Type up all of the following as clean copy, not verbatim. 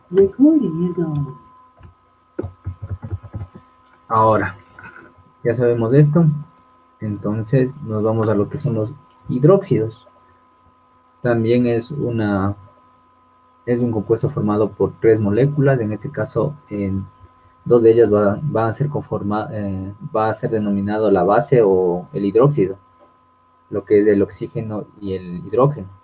Recording is on. Ahora, ya sabemos esto, entonces nos vamos a lo que son los hidróxidos. También es un compuesto formado por tres moléculas, en este caso dos de ellas van a ser va a ser denominado la base o el hidróxido, lo que es el oxígeno y el hidrógeno.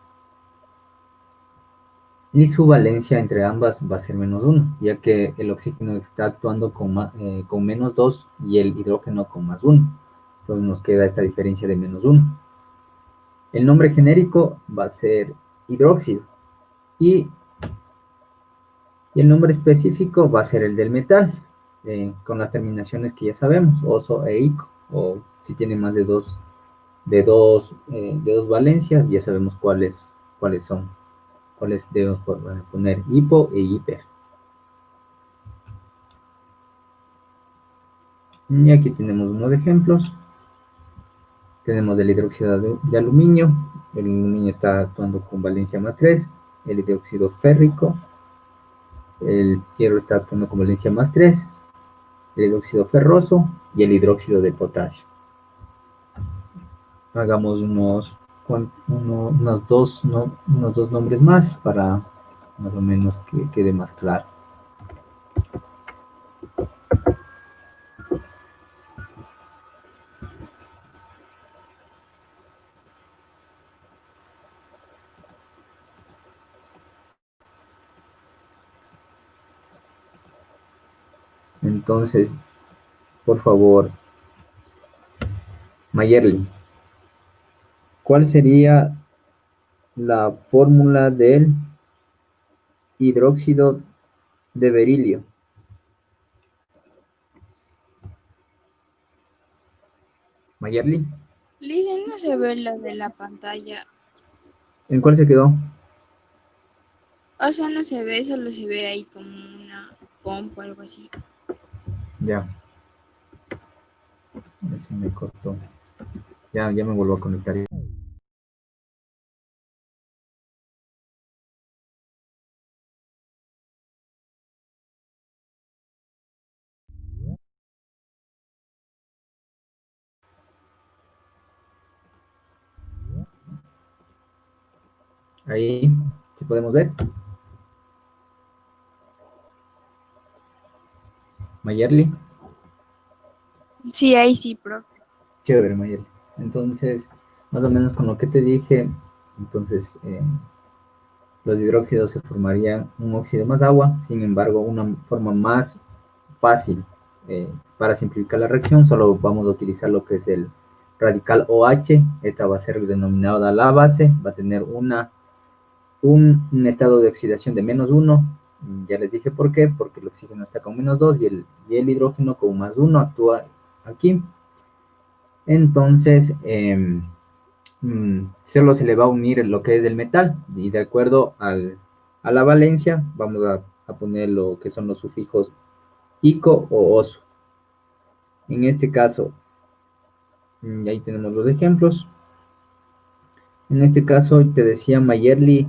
Y su valencia entre ambas va a ser -1, ya que el oxígeno está actuando con -2 y el hidrógeno con +1. Entonces nos queda esta diferencia de -1. El nombre genérico va a ser hidróxido y, y el nombre específico va a ser el del metal, con las terminaciones que ya sabemos, oso e ico, o si tiene más de dos valencias, ya sabemos cuáles son, cuáles debemos poner hipo e hiper. Y aquí tenemos unos ejemplos. Tenemos el hidróxido de aluminio. El aluminio está actuando con valencia +3. El dióxido férrico. El hierro está actuando con valencia +3. El hidróxido ferroso y el hidróxido de potasio. Hagamos unos dos nombres más para más o menos que quede más claro. Entonces, por favor, Mayerly, ¿cuál sería la fórmula del hidróxido de berilio? Mayerly, Lizzie, no se ve lo de la pantalla. ¿en cuál se quedó? O sea, no se ve, solo se ve ahí como una comp o algo así. Ya. Se me cortó. Ya me vuelvo a conectar. Ahí, ¿sí podemos ver? Mayerly. Sí, ahí sí, profe. Chévere, Mayerly. Entonces, más o menos con lo que te dije, entonces los hidróxidos se formarían un óxido más agua, sin embargo, una forma más fácil para simplificar la reacción, solo vamos a utilizar lo que es el radical OH. Esta va a ser denominada la base, va a tener un estado de oxidación de -1. Ya les dije por qué, porque el oxígeno está con -2 y el hidrógeno con +1 actúa aquí. Entonces, solo se le va a unir lo que es el metal y de acuerdo a la valencia vamos a poner lo que son los sufijos ico o oso. En este caso, ahí tenemos los ejemplos. En este caso te decía Mayerly,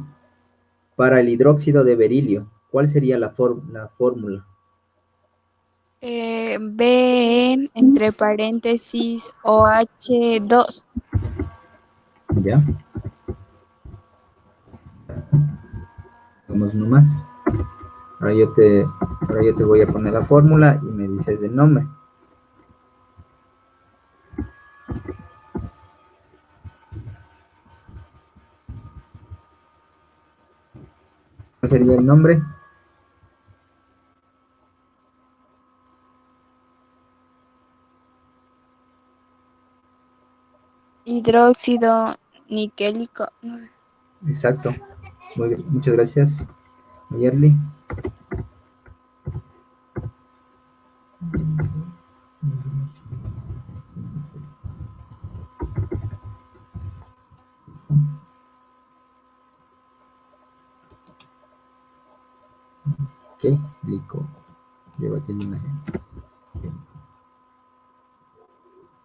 para el hidróxido de berilio, ¿cuál sería la fórmula? B entre paréntesis OH2. ¿Ya? Vamos uno más. Ahora yo te voy a poner la fórmula y me dices el nombre. ¿Cuál sería el nombre? Hidróxido niquélico. No sé. Exacto. Muchas gracias, Mayerly. ¿Qué? Lico. Llévate una.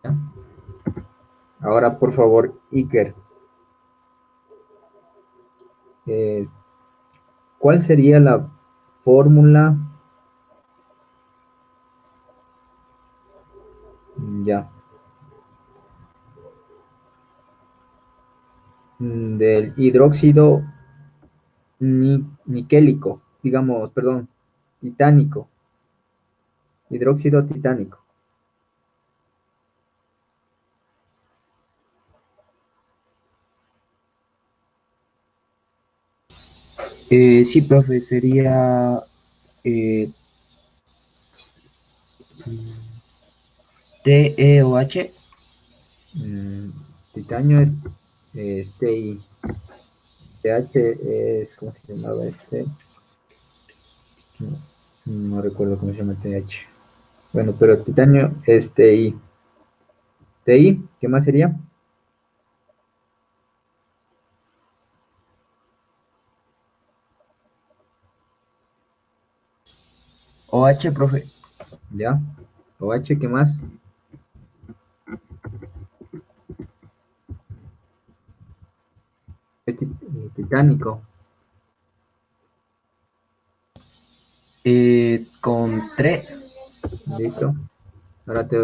¿Ya? Ahora, por favor, Iker. ¿Cuál sería la fórmula? Ya. Del hidróxido niquélico, digamos, perdón, titánico, hidróxido titánico. Sí, profe, sería eh, TeOH. Mm, titanio es TI, TH es, ¿cómo se llamaba este? No, no recuerdo cómo se llama TH. Bueno, pero titanio es TI. TI, ¿qué más sería? OH, profe. ¿Ya? OH, ¿qué más? Titánico. Con 3. Listo. Ahora te,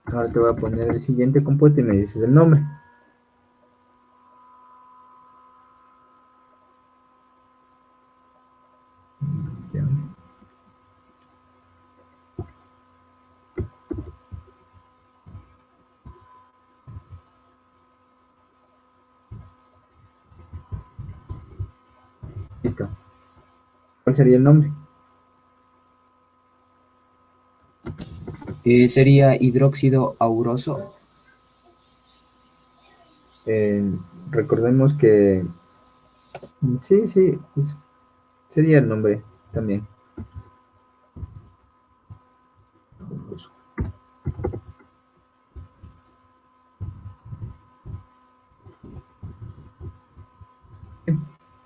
ahora te voy a poner el siguiente compuesto y me dices el nombre. Ya. Listo. ¿Cuál sería el nombre? Sería hidróxido auroso. Eh, recordemos que sí, sí, pues, sería el nombre también.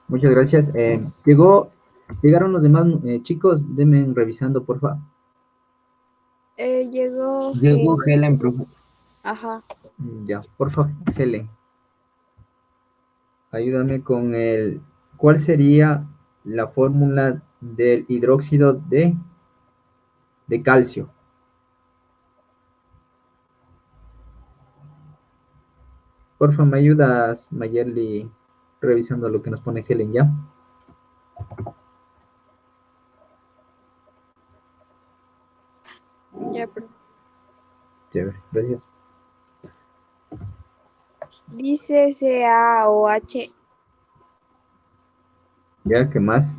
Muchas gracias. Llegaron los demás chicos, denme revisando, por favor. Llegó Llegó Helen. Helen, profe. Ajá. Ya, por favor, Helen, ayúdame con ¿cuál sería la fórmula del hidróxido de calcio? Por favor, ¿me ayudas, Mayerly, revisando lo que nos pone Helen ya? Ya, pero Chévere, gracias. dice CaOH. Ya, ¿qué más?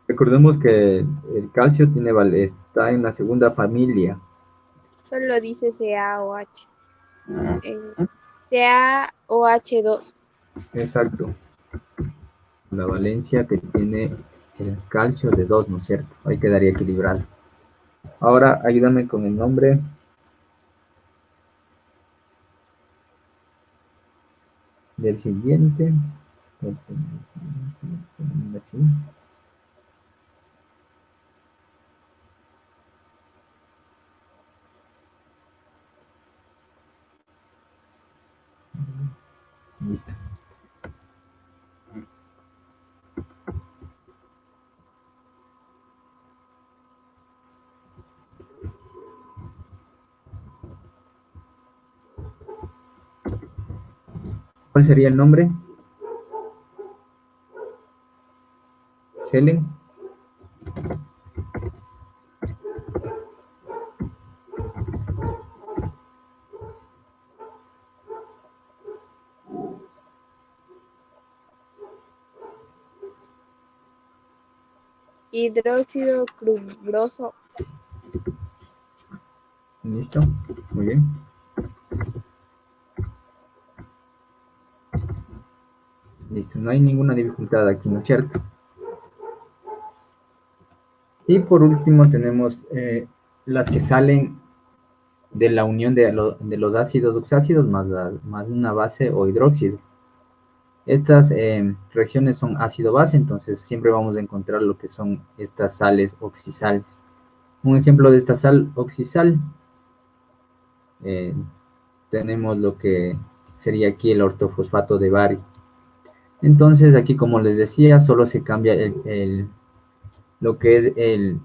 Recordemos que el calcio está en la segunda familia. Solo dice CaOH. Eh, CaOH2. Exacto. La valencia que tiene el calcio de 2, ¿no es cierto? Ahí quedaría equilibrado. Ahora ayúdame con el nombre del siguiente. Así. Listo. ¿Cuál sería el nombre? Helen. Hidróxido cruroso. Listo. Muy bien. Listo. No hay ninguna dificultad aquí, ¿no es cierto? Y por último tenemos las que salen de la unión de los ácidos oxácidos más una base o hidróxido. Estas reacciones son ácido-base, entonces siempre vamos a encontrar lo que son estas sales oxisales. Un ejemplo de esta sal oxisal, eh, tenemos lo que sería aquí el ortofosfato de bario. Entonces aquí, como les decía, solo se cambia lo que es el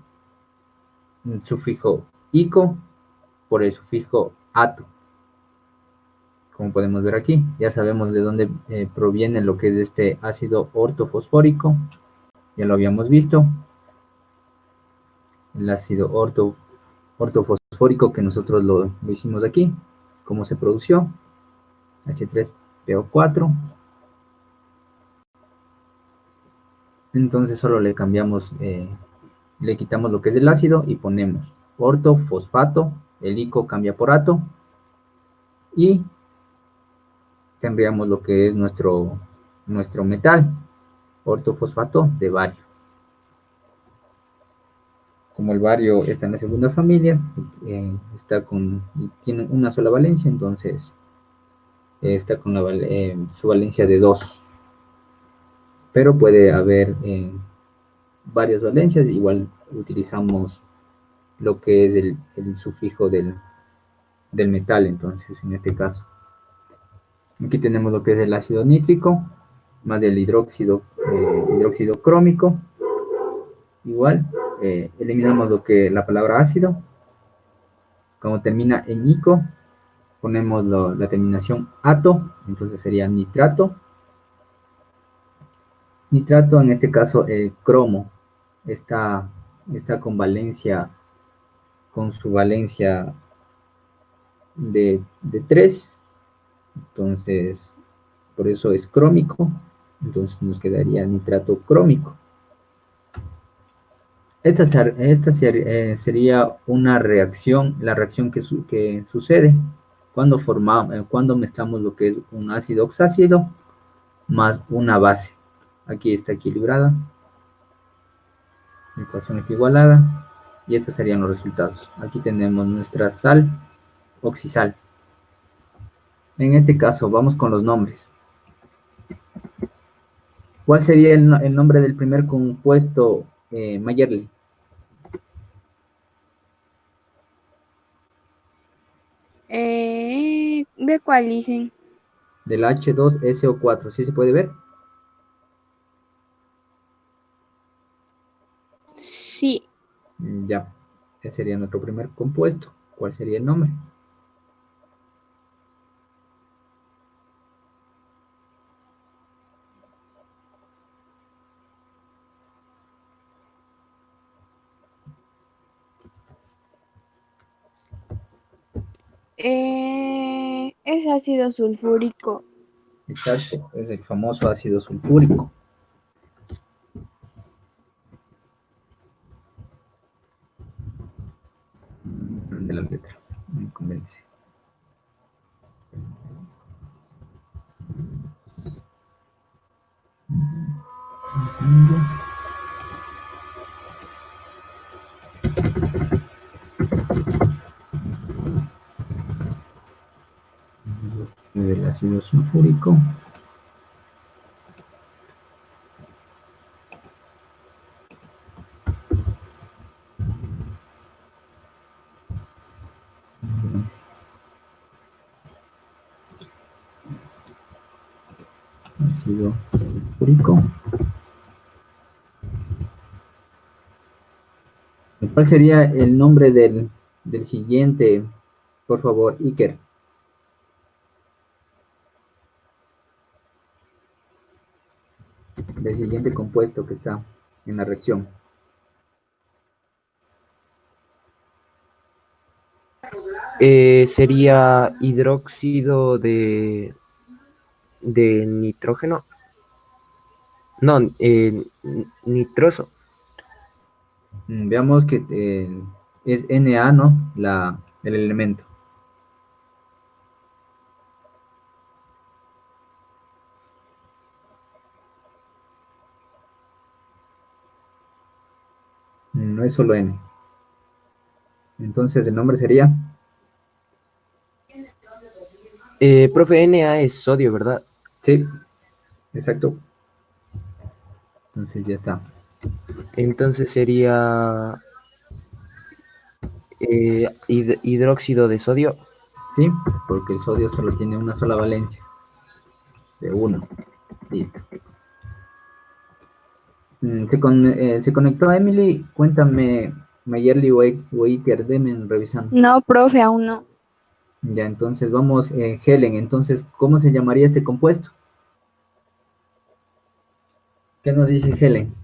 sufijo ico por el sufijo ato. Como podemos ver aquí, ya sabemos de dónde proviene lo que es este ácido ortofosfórico. Ya lo habíamos visto. El ácido ortofosfórico que nosotros lo hicimos aquí. Cómo se produjo. H3PO4. Entonces solo le cambiamos, le quitamos lo que es el ácido y ponemos ortofosfato. El ico cambia por ato. Y tendríamos lo que es nuestro metal, ortofosfato de bario. Como el bario está en la segunda familia, tiene una sola valencia, entonces está con su valencia de 2. Pero puede haber varias valencias, igual utilizamos lo que es el sufijo del metal, entonces en este caso. Aquí tenemos lo que es el ácido nítrico, más el hidróxido crómico. Igual, eliminamos la palabra ácido. Como termina en ico, ponemos la terminación ato, entonces sería nitrato. Nitrato, en este caso, el cromo está con su valencia de 3, entonces por eso es crómico, entonces nos quedaría nitrato crómico. Esta sería una reacción, la reacción que sucede cuando mezclamos lo que es un ácido oxácido más una base. Aquí está equilibrada, la ecuación está igualada, y estos serían los resultados. Aquí tenemos nuestra sal oxisal. En este caso, vamos con los nombres. ¿Cuál sería el nombre del primer compuesto, Mayerly? ¿De cuál dicen? Del H2SO4, ¿sí se puede ver? Sí. Ya, ese sería nuestro primer compuesto. ¿Cuál sería el nombre? Es ácido sulfúrico. Exacto, es el famoso ácido sulfúrico. De la letra, me convence. Del ácido sulfúrico. Ácido sulfúrico. ¿Cuál sería el nombre del siguiente, por favor, Iker? Del siguiente compuesto que está en la reacción. Sería hidróxido de nitrógeno. No, nitroso. Veamos que es Na, ¿no? El elemento. No es solo N. Entonces el nombre sería... Profe, Na es sodio, ¿verdad? Sí, exacto. Entonces ya está. Entonces sería hidróxido de sodio. Sí, porque el sodio solo tiene una sola valencia. De 1. Listo. Se conectó Emily. Cuéntame, Mayerly o Iker, denme revisando. No, profe, aún no. Ya, entonces vamos, Helen. Entonces, ¿cómo se llamaría este compuesto? ¿Qué nos dice Helen?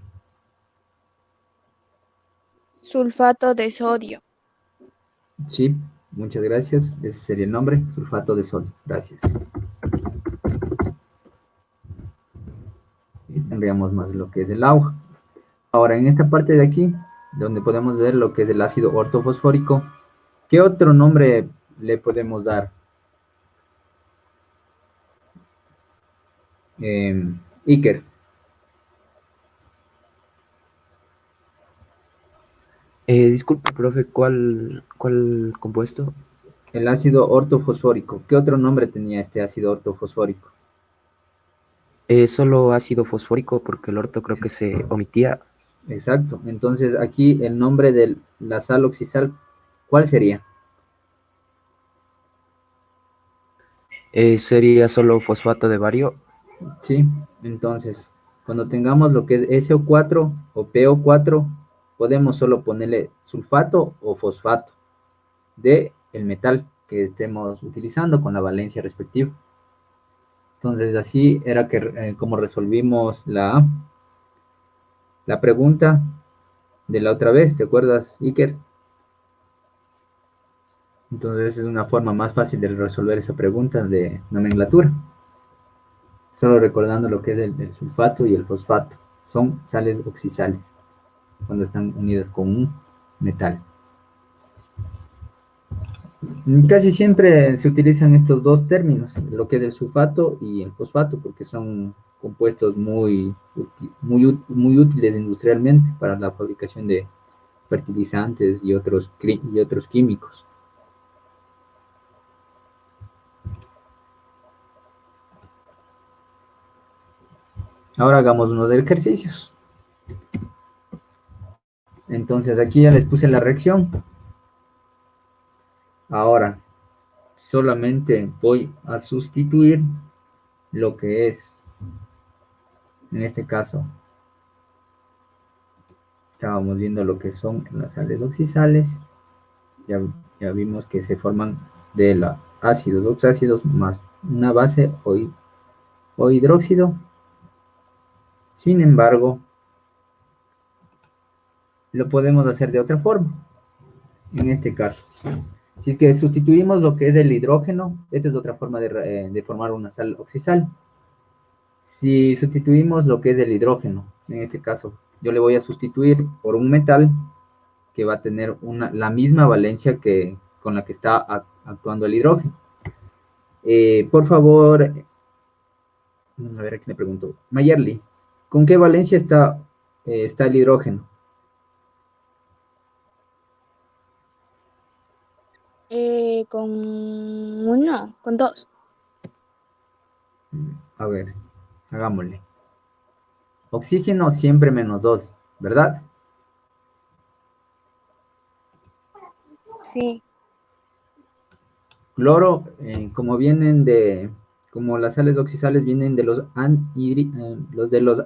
Sulfato de sodio. Sí, muchas gracias. Ese sería el nombre, sulfato de sodio. Gracias. Y tendríamos más lo que es el agua. Ahora, en esta parte de aquí, donde podemos ver lo que es el ácido ortofosfórico, ¿qué otro nombre le podemos dar? Iker, Disculpe, profe, ¿cuál compuesto? el ácido ortofosfórico. ¿Qué otro nombre tenía este ácido ortofosfórico? Solo ácido fosfórico, porque el orto creo que se omitía. Exacto. Entonces, aquí el nombre de la sal oxisal, ¿cuál sería? Sería solo fosfato de bario. Sí. Entonces, cuando tengamos lo que es SO4 o PO4, podemos solo ponerle sulfato o fosfato de el metal que estemos utilizando con la valencia respectiva. Entonces, así era que como resolvimos la pregunta de la otra vez, ¿te acuerdas, Iker? Entonces, es una forma más fácil de resolver esa pregunta de nomenclatura. Solo recordando lo que es el sulfato y el fosfato. Son sales oxisales cuando están unidas con un metal. Casi siempre se utilizan estos dos términos, lo que es el sulfato y el fosfato, porque son compuestos muy útiles industrialmente para la fabricación de fertilizantes y otros químicos. Ahora hagamos unos ejercicios. Entonces aquí ya les puse la reacción. Ahora solamente voy a sustituir lo que es, en este caso, estábamos viendo lo que son las sales oxisales. Ya, ya vimos que se forman de los ácidos oxácidos más una base o hidróxido. Sin embargo, lo podemos hacer de otra forma. En este caso, si es que sustituimos lo que es el hidrógeno, esta es otra forma de formar una sal oxisal. Si sustituimos lo que es el hidrógeno, en este caso, yo le voy a sustituir por un metal que va a tener la misma valencia con la que está actuando el hidrógeno. Por favor, a ver, aquí le pregunto. Mayerly, ¿con qué valencia está el hidrógeno? Con uno, con dos. A ver, hagámosle. Oxígeno siempre menos 2, ¿verdad? Sí. Cloro, como las sales oxisales vienen de los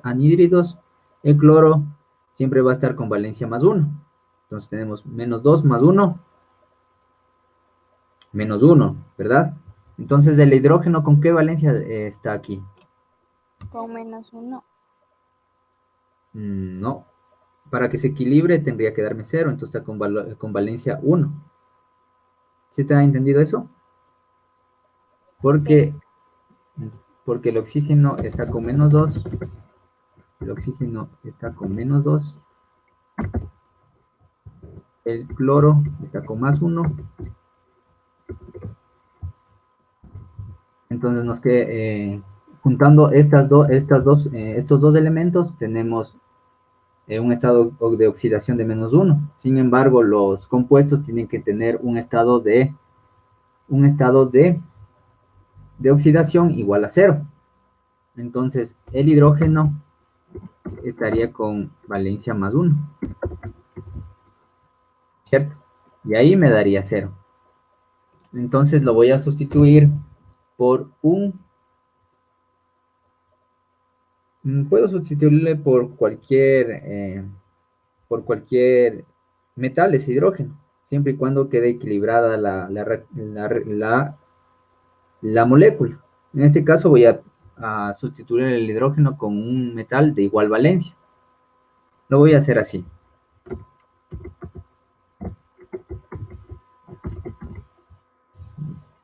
anhídridos, el cloro siempre va a estar con valencia +1. Entonces tenemos -2 +1, -1, ¿verdad? Entonces el hidrógeno, ¿con qué valencia está aquí? Con -1. No. Para que se equilibre tendría que darme 0, entonces está con valencia 1. ¿Sí te ha entendido eso? Sí. Porque, porque el oxígeno está con -2. El oxígeno está con -2. El cloro está con +1. Entonces nos queda, juntando estos dos elementos, tenemos un estado de oxidación de -1. Sin embargo, los compuestos tienen que tener un estado de oxidación igual a 0. Entonces, el hidrógeno estaría con valencia +1, ¿cierto? Y ahí me daría 0. Entonces lo voy a sustituir por un Puedo sustituirle por cualquier metal, ese hidrógeno, siempre y cuando quede equilibrada la molécula. En este caso voy a sustituir el hidrógeno con un metal de igual valencia. Lo voy a hacer así.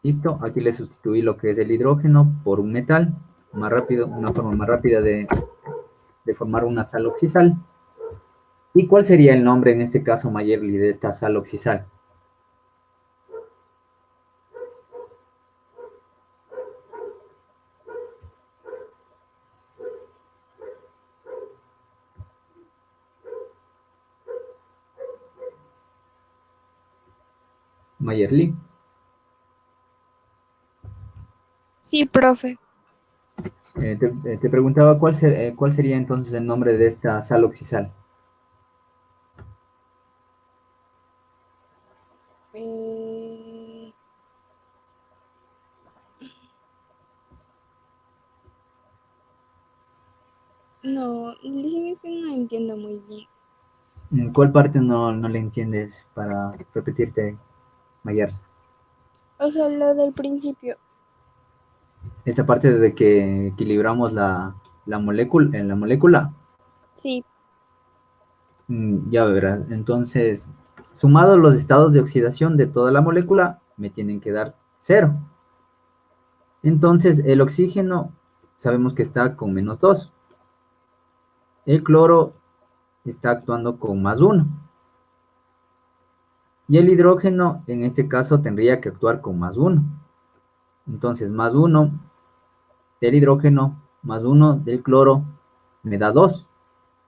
Listo, aquí le sustituí lo que es el hidrógeno por un metal, más rápido, una forma más rápida de formar una sal oxisal. ¿Y cuál sería el nombre en este caso, Mayerly, de esta sal oxisal? Mayerly. Sí, profe. Te preguntaba cuál sería entonces el nombre de esta sal oxisal. Eh, no, dicen es que no entiendo muy bien. ¿Cuál parte no le entiendes para repetirte, Mayer? O sea, lo del principio. Esta parte de que equilibramos la molécula, en la molécula. Sí, Ya verás. Entonces, sumados los estados de oxidación de toda la molécula, me tienen que dar 0. Entonces, el oxígeno sabemos que está con -2. El cloro está actuando con +1. Y el hidrógeno, en este caso, tendría que actuar con +1. Entonces, +1 del hidrógeno, +1 del cloro, me da 2.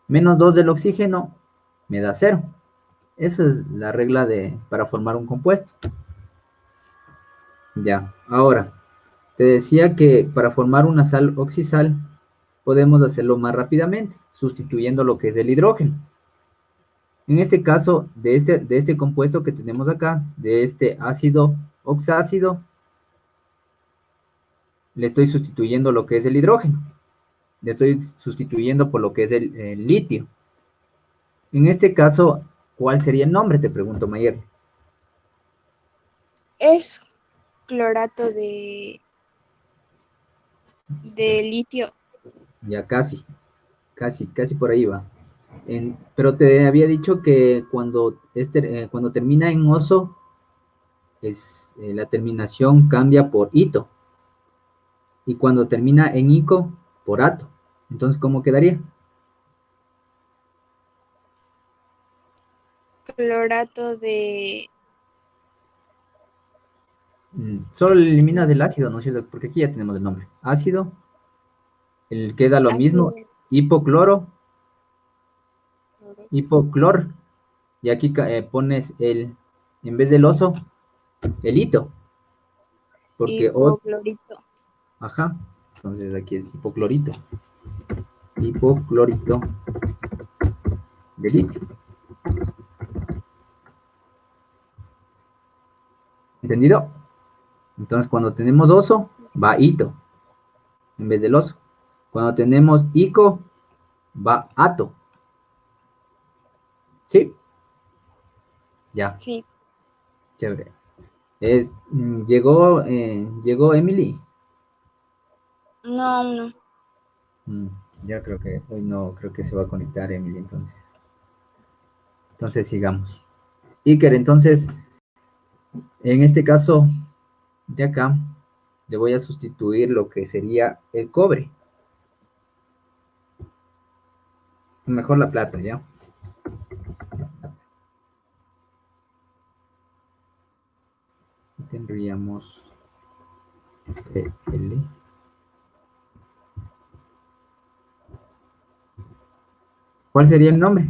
-2 del oxígeno, me da 0. Esa es la regla para formar un compuesto. Ya, ahora, te decía que para formar una sal oxisal, podemos hacerlo más rápidamente, sustituyendo lo que es el hidrógeno. En este caso, de este compuesto que tenemos acá, de este ácido oxácido, le estoy sustituyendo lo que es el hidrógeno. Le estoy sustituyendo por lo que es el litio. En este caso, ¿cuál sería el nombre? Te pregunto, Mayer. es clorato de litio. Ya casi por ahí va. Pero te había dicho que cuando termina en oso, la terminación cambia por ito. Y cuando termina en ico, por ato. Entonces, ¿cómo quedaría? Clorato de Solo eliminas el ácido, ¿no es cierto? Porque aquí ya tenemos el nombre. Ácido, queda lo mismo, ácido hipocloro, cloro- hipoclor. Y aquí pones en vez del oso, el hito. Porque hipoclorito. ajá. Entonces aquí es hipoclorito. Hipoclorito de litio. ¿Entendido? Entonces cuando tenemos oso, va hito en vez del oso. Cuando tenemos ico, va ato. ¿Sí? Ya, Sí, chévere. Llegó Emily. no, no. Mm, ya creo que hoy no creo que se va a conectar Emily entonces. Entonces sigamos. Iker, entonces, en este caso de acá, le voy a sustituir lo que sería el cobre. Mejor la plata, ¿ya? Tendríamos Cl. ¿Cuál sería el nombre?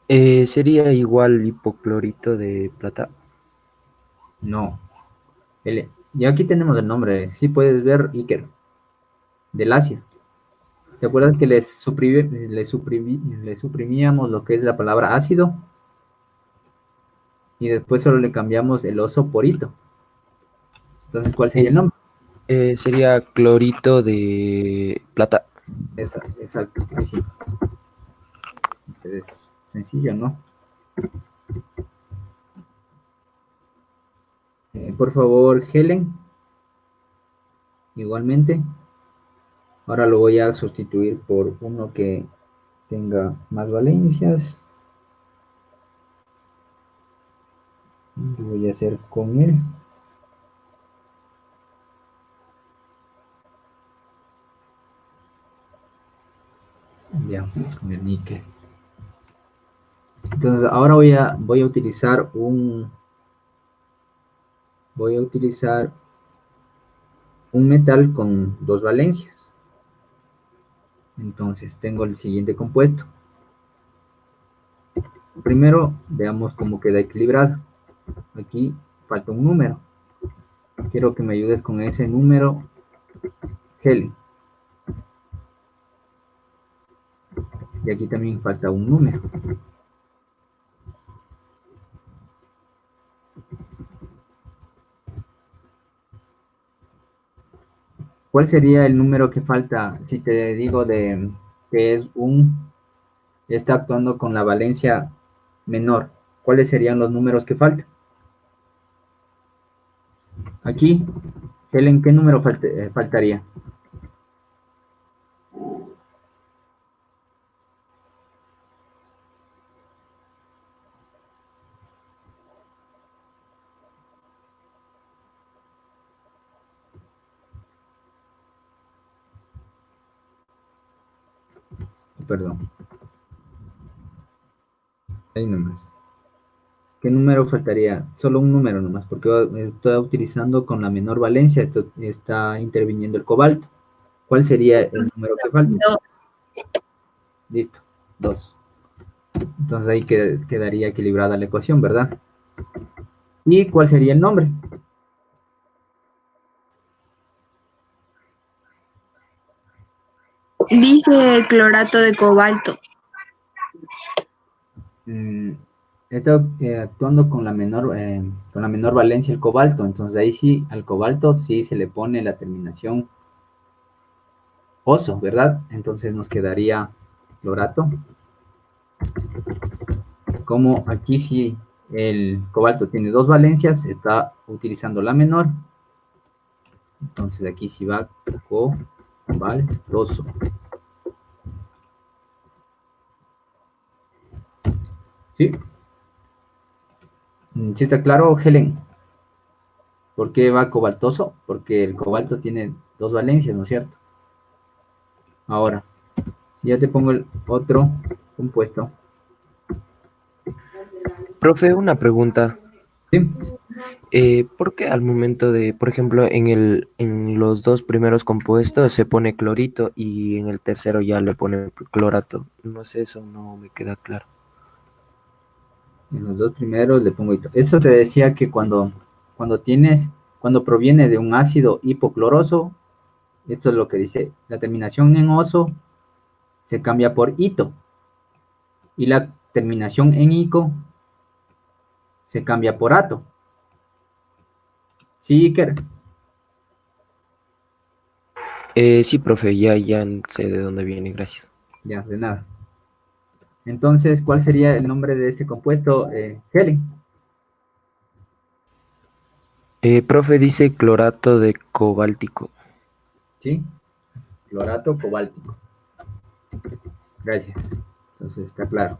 ¿Sería igual hipoclorito de plata? No. Ya aquí tenemos el nombre. Sí puedes ver Iker, del ácido. ¿Te acuerdas que le suprimíamos lo que es la palabra ácido? Y después solo le cambiamos el oso por hito. Entonces, ¿cuál sería el nombre? Sería clorito de plata. Exacto, ahí sí. Es sencillo, ¿no? Por favor, Helen, igualmente. Ahora lo voy a sustituir por uno que tenga más valencias. Lo voy a hacer con él. Ya, con el níquel. Entonces ahora voy a utilizar un metal con dos valencias. Entonces tengo el siguiente compuesto. Primero veamos cómo queda equilibrado. Aquí falta un número. Quiero que me ayudes con ese número, Helen. Y aquí también falta un número. ¿Cuál sería el número que falta si te digo de que está actuando con la valencia menor? ¿Cuáles serían los números que faltan? Aquí, Helen, ¿qué número faltaría? Perdón, ahí nomás. ¿Qué número faltaría? Solo un número nomás, porque estoy utilizando con la menor valencia, está interviniendo el cobalto. ¿Cuál sería el número que falta? Dos. Listo, 2. Entonces ahí quedaría equilibrada la ecuación, ¿verdad? ¿Y cuál sería el nombre? Dice clorato de cobalto. Mm, está actuando con la menor valencia el cobalto, entonces ahí sí, al cobalto sí se le pone la terminación oso, ¿verdad? Entonces nos quedaría clorato. Como aquí sí el cobalto tiene dos valencias, está utilizando la menor, entonces aquí sí va cobaltoso. ¿Sí? ¿Sí está claro, Helen? ¿Por qué va cobaltoso? Porque el cobalto tiene dos valencias, ¿no es cierto? Ahora, ya te pongo el otro compuesto. Profe, una pregunta. ¿Sí? ¿Por qué al momento de, por ejemplo, en los dos primeros compuestos se pone clorito y en el tercero ya le pone clorato? No sé, eso no me queda claro. En los dos primeros le pongo hito. Eso te decía que cuando proviene de un ácido hipocloroso, esto es lo que dice, la terminación en oso se cambia por hito y la terminación en ico se cambia por ato. ¿Sí, Iker? Sí, profe, ya sé de dónde viene, gracias. Ya, de nada. Entonces, ¿cuál sería el nombre de este compuesto, Helen? Profe dice clorato de cobáltico. ¿Sí? Clorato cobáltico. Gracias. Entonces, está claro.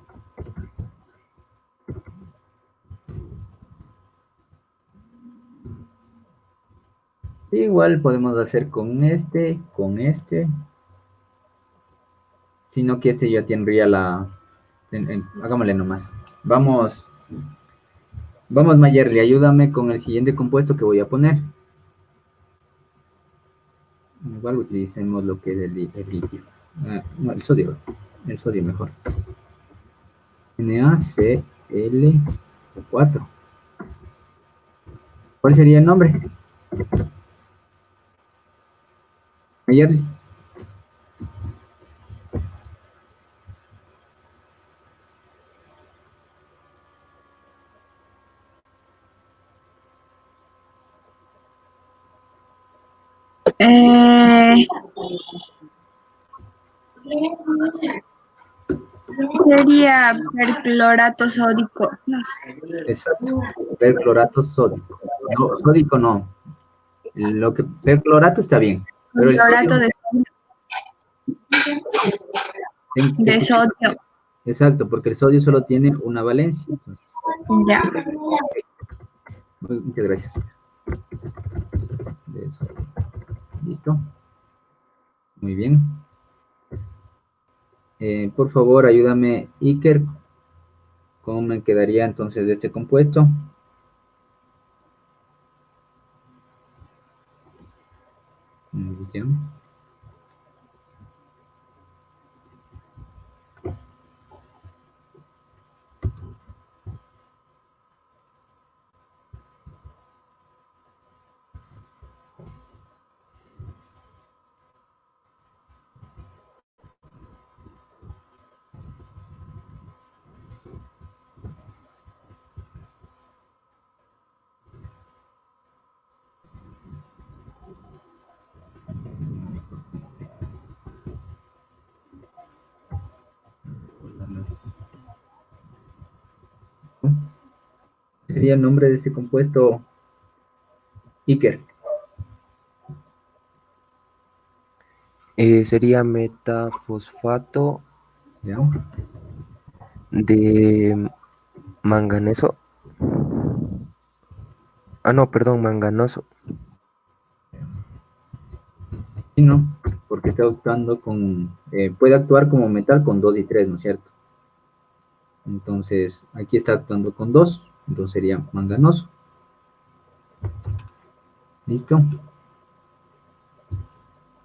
Igual podemos hacer con este, sino que este ya tendría hagámosle nomás. Vamos, Mayerly, ayúdame con el siguiente compuesto que voy a poner. Igual utilicemos lo que es el litio. No, el sodio mejor. NaCl4. ¿Cuál sería el nombre? Mayerly. Eh, sería perclorato sódico. No sé. Exacto. Perclorato sódico. No, sódico no. Lo que perclorato está bien, pero el Clorato sodio, te de escuché. sodio. Exacto, porque el sodio solo tiene una valencia. Entonces, Ya. muchas gracias. De sodio. Listo. Muy bien. Por favor, ayúdame, Iker. ¿Cómo me quedaría entonces de este compuesto? Muy bien. Sería el nombre de este compuesto, Iker. Sería metafosfato ¿Ya? de manganeso. Ah, no, perdón, manganoso. Sí, no, porque está actuando con, puede actuar como metal con 2 y 3, ¿no es cierto? Entonces, aquí está actuando con 2, entonces sería manganoso. ¿Listo?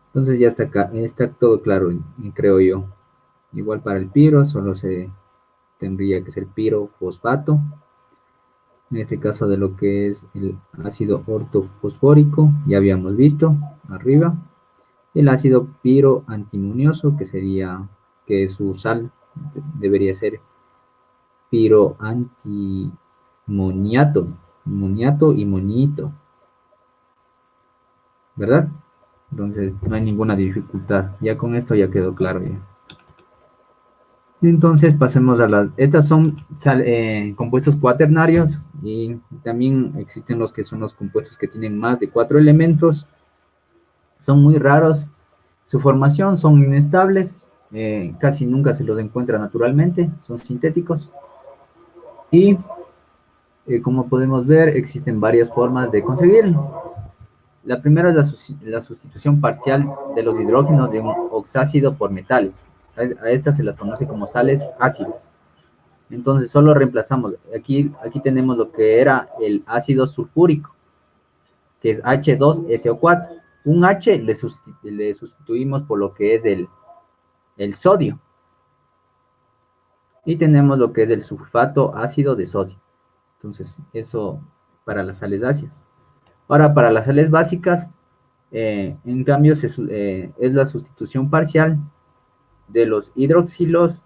Entonces ya está acá, está todo claro, creo yo. Igual para el piro, solo se tendría que ser pirofosfato. En este caso de lo que es el ácido ortofosfórico, ya habíamos visto arriba. El ácido piroantimonioso, que sería, que su sal debería ser piroantimoniato, moniato y monito, ¿verdad? Entonces no hay ninguna dificultad. Ya con esto ya quedó claro ya. Entonces pasemos a las... Estas son compuestos cuaternarios y también existen los que son los compuestos que tienen más de 4 elementos. Son muy raros. Su formación son inestables. Casi nunca se los encuentra naturalmente. Son sintéticos. Y como podemos ver, existen varias formas de conseguirlo. La primera es la sustitución parcial de los hidrógenos de un oxácido por metales. A estas se las conoce como sales ácidas. Entonces solo reemplazamos, aquí tenemos lo que era el ácido sulfúrico, que es H2SO4. Un H le sustituimos por lo que es el sodio. Y tenemos lo que es el sulfato ácido de sodio. Entonces, eso para las sales ácidas. Ahora, para las sales básicas, en cambio, es la sustitución parcial de los hidroxilos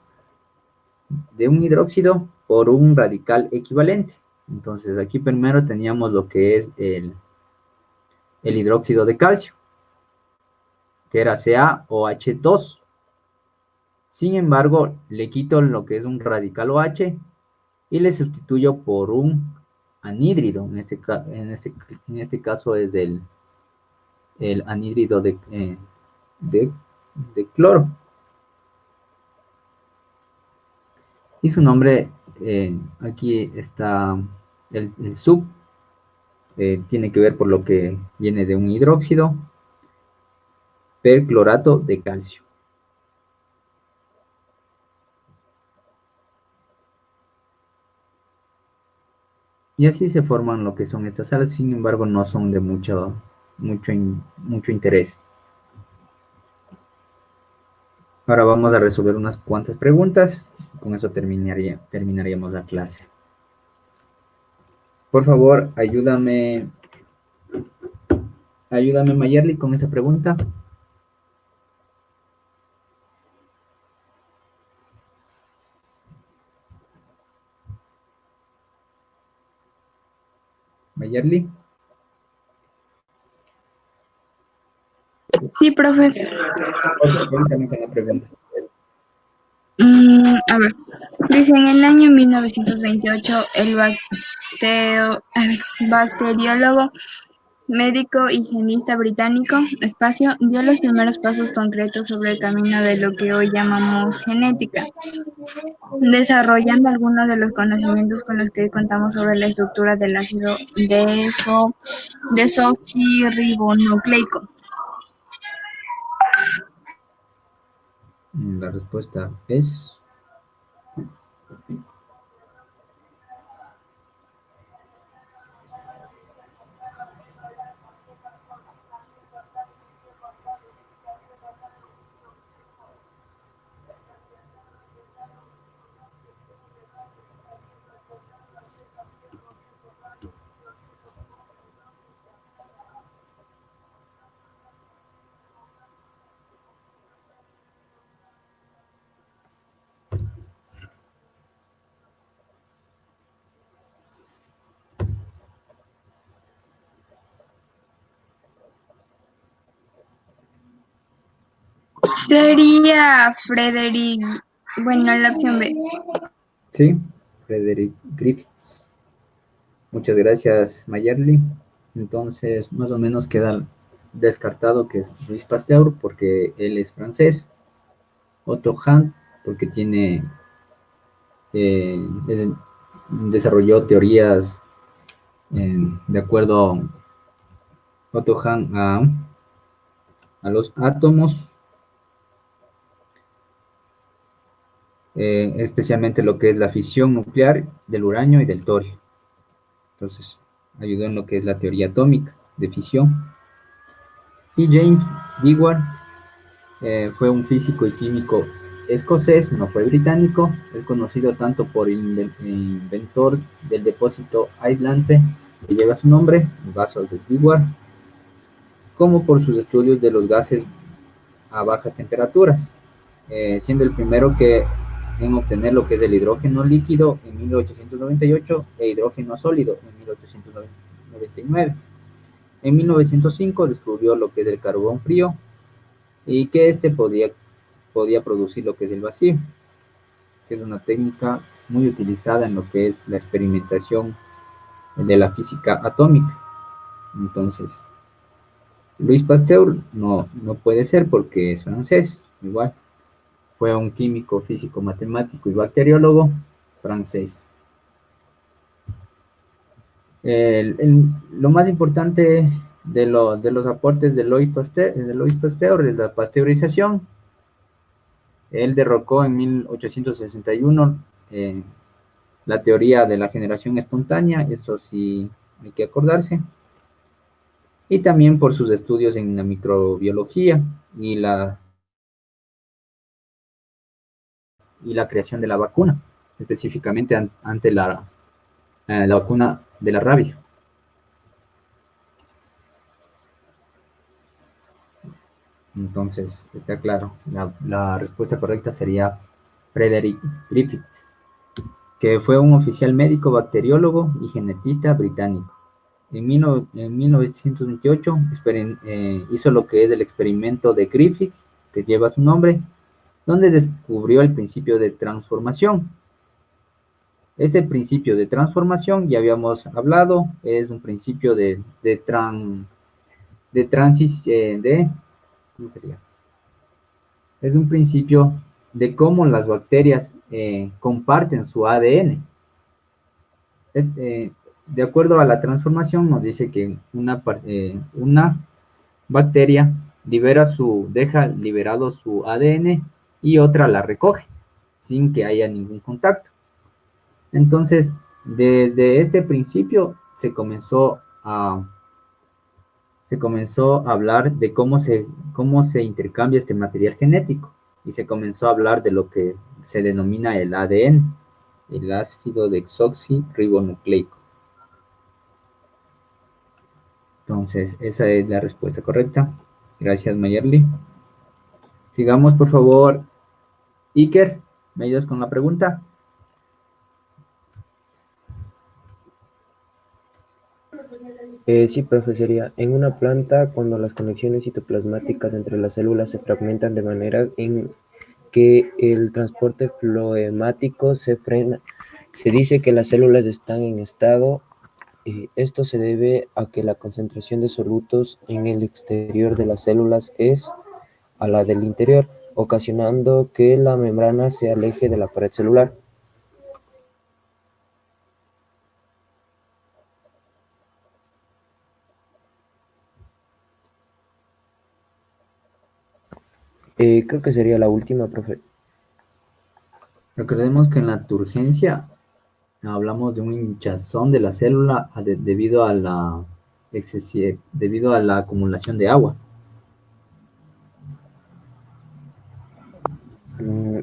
de un hidróxido por un radical equivalente. Entonces, aquí primero teníamos lo que es el hidróxido de calcio, que era CaOH2. Sin embargo, le quito lo que es un radical OH y le sustituyo por un anhídrido. En este caso es el anhídrido de, de cloro. Y su nombre, aquí está el sub, tiene que ver por lo que viene de un hidróxido, perclorato de calcio. Y así se forman lo que son estas sales, sin embargo no son de mucho interés. Ahora vamos a resolver unas cuantas preguntas, con eso terminaríamos la clase. Por favor, ayúdame Mayerly con esa pregunta. Mayerly. Sí, profe. Ok, cuéntame con la pregunta. A ver, dice en el año 1928 el bacteriólogo, médico, higienista británico, espacio, dio los primeros pasos concretos sobre el camino de lo que hoy llamamos genética, desarrollando algunos de los conocimientos con los que hoy contamos sobre la estructura del ácido desoxirribonucleico. La respuesta es Sería Frederick, bueno, la opción B. sí, Frederick Griffiths. Muchas gracias, Mayerly. Entonces, más o menos queda descartado que es Louis Pasteur, porque él es francés. Otto Hahn, porque desarrolló teorías de acuerdo Otto Hahn a los átomos, especialmente lo que es la fisión nuclear del uranio y del torio. Entonces, ayudó en lo que es la teoría atómica de fisión. Y James Dewar fue un físico y químico escocés, no fue británico. Es conocido tanto por el inventor del depósito aislante que lleva su nombre, el vaso de Dewar, como por sus estudios de los gases a bajas temperaturas, siendo el primero en obtener lo que es el hidrógeno líquido en 1898 e hidrógeno sólido en 1899. En 1905 descubrió lo que es el carbón frío y que podía producir lo que es el vacío, que es una técnica muy utilizada en lo que es la experimentación de la física atómica. Entonces, Louis Pasteur no puede ser porque es francés, igual. Fue un químico, físico, matemático y bacteriólogo francés. Lo más importante de los aportes de Louis Pasteur es la pasteurización. Él derrocó en 1861 la teoría de la generación espontánea, eso sí hay que acordarse. Y también por sus estudios en la microbiología y la creación de la vacuna, específicamente ante la vacuna de la rabia. Entonces, está claro, la respuesta correcta sería Frederick Griffith, que fue un oficial médico, bacteriólogo y genetista británico. En 1928 hizo lo que es el experimento de Griffith, que lleva su nombre, donde descubrió el principio de transformación. Este principio de transformación, ya habíamos hablado, es un principio ¿cómo sería? Es un principio de cómo las bacterias comparten su ADN. De acuerdo a la transformación, nos dice que una bacteria deja liberado su ADN y otra la recoge sin que haya ningún contacto. Entonces, desde este principio se comenzó a hablar de cómo se intercambia este material genético y se comenzó a hablar de lo que se denomina el ADN, el ácido desoxirribonucleico. Entonces, esa es la respuesta correcta. Gracias, Mayerly. Sigamos, por favor. Iker, ¿me ayudas con la pregunta? Sí, profe, sería en una planta cuando las conexiones citoplasmáticas entre las células se fragmentan de manera en que el transporte floemático se frena. Se dice que las células están en estado, esto se debe a que la concentración de solutos en el exterior de las células es a la del interior, ocasionando que la membrana se aleje de la pared celular. Creo que sería la última, profe. Recordemos que en la turgencia hablamos de un hinchazón de la célula debido a debido a la acumulación de agua.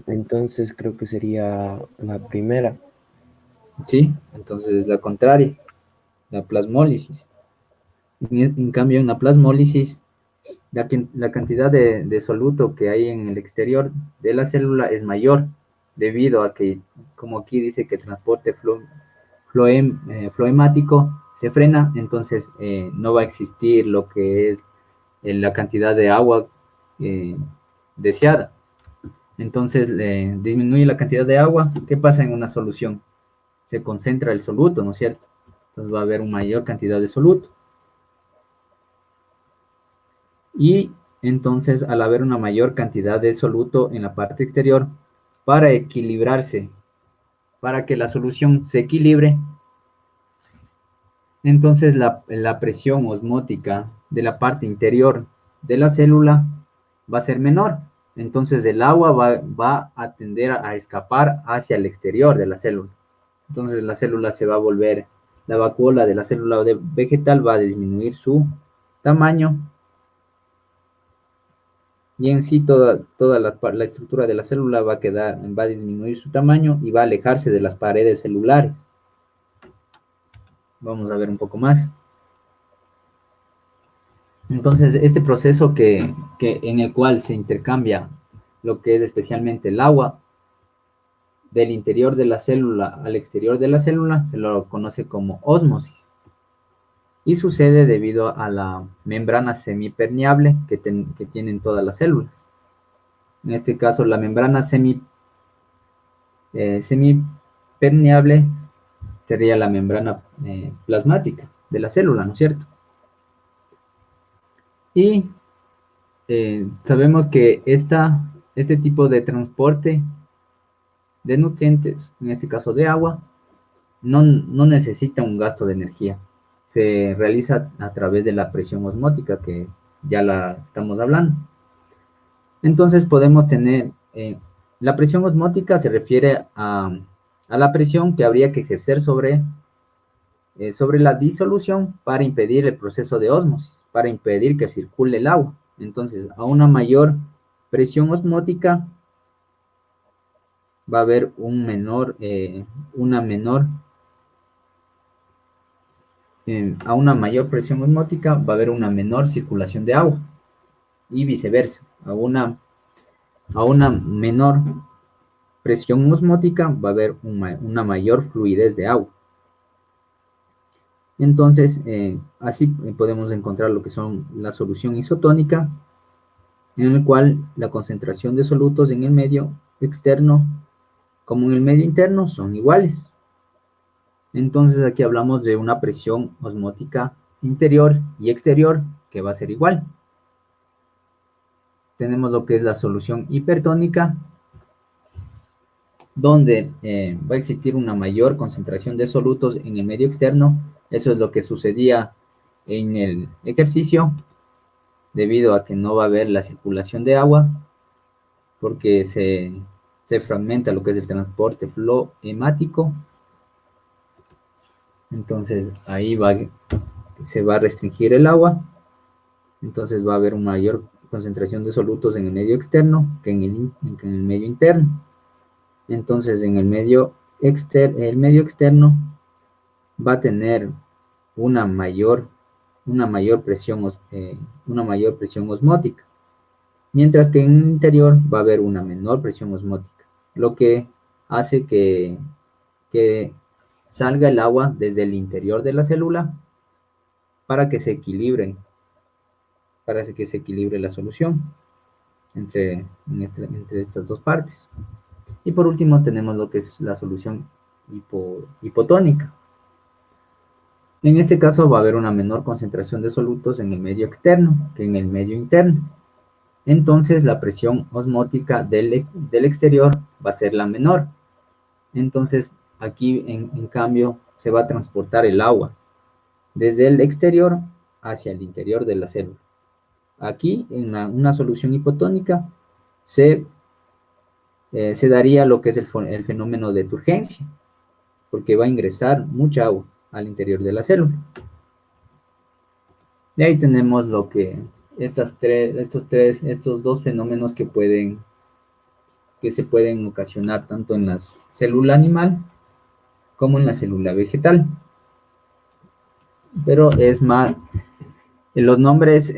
Entonces creo que sería la primera. ¿Sí? Entonces la contraria, la plasmólisis. En cambio, en la plasmólisis, la cantidad de soluto que hay en el exterior de la célula es debido a que, como aquí dice que el transporte floemático se frena, entonces no va a existir lo que es la cantidad de agua eh, deseada. Entonces disminuye la cantidad de agua. ¿Qué pasa en una solución? Se concentra el soluto, ¿no es cierto? Entonces va a haber una mayor cantidad de soluto. Y entonces al haber una mayor cantidad de soluto en la parte exterior, para equilibrarse, para que la solución se equilibre, entonces la presión osmótica de la parte interior de la célula va a ser menor. Entonces el agua va a tender a escapar hacia el exterior de la célula. Entonces la célula se va a volver, la vacuola de la célula vegetal va a disminuir su tamaño y en sí toda la estructura de la célula va a disminuir su tamaño y va a alejarse de las paredes celulares. Vamos a ver un poco más. Entonces, este proceso en el cual se intercambia lo que es especialmente el agua del interior de la célula al exterior de la célula, se lo conoce como ósmosis. Y sucede debido a la membrana semipermeable que tienen todas las células. En este caso, la membrana semipermeable sería la membrana plasmática de la célula, ¿no es cierto? Y sabemos que este tipo de transporte de nutrientes, en este caso de agua, no necesita un gasto de energía. Se realiza a través de la presión osmótica, que ya la estamos hablando. Entonces podemos tener, la presión osmótica se refiere a la presión que habría que ejercer sobre la disolución para impedir el proceso de ósmosis, para impedir que circule el agua. Entonces, a una mayor presión osmótica va a haber a una mayor presión osmótica va a haber una menor circulación de agua y viceversa. A una menor presión osmótica va a haber una mayor fluidez de agua. Entonces, así podemos encontrar lo que son la solución isotónica, en el cual la concentración de solutos en el medio externo como en el medio interno son iguales. Entonces aquí hablamos de una presión osmótica interior y exterior que va a ser igual. Tenemos lo que es la solución hipertónica, donde va a existir una mayor concentración de solutos en el medio externo. Eso es lo que sucedía en el ejercicio, debido a que no va a haber la circulación de agua, porque se fragmenta lo que es el transporte floemático. Entonces ahí se va a restringir el agua. Entonces va a haber una mayor concentración de solutos en el medio externo que en el medio interno. Entonces en el medio externo va a tener una mayor presión osmótica, mientras que en el interior va a haber una menor presión osmótica, lo que hace que salga el agua desde el interior de la célula para que se equilibre la solución entre estas dos partes. Y por último tenemos lo que es la solución hipotónica. En este caso va a haber una menor concentración de solutos en el medio externo que en el medio interno. Entonces la presión osmótica del exterior va a ser la menor. Entonces aquí en cambio se va a transportar el agua desde el exterior hacia el interior de la célula. Aquí en una solución hipotónica se daría lo que es el fenómeno de turgencia, porque va a ingresar mucha agua al interior de la célula. Y ahí tenemos lo que estos dos fenómenos que se pueden ocasionar tanto en la célula animal como en la célula vegetal. Pero es más, los nombres,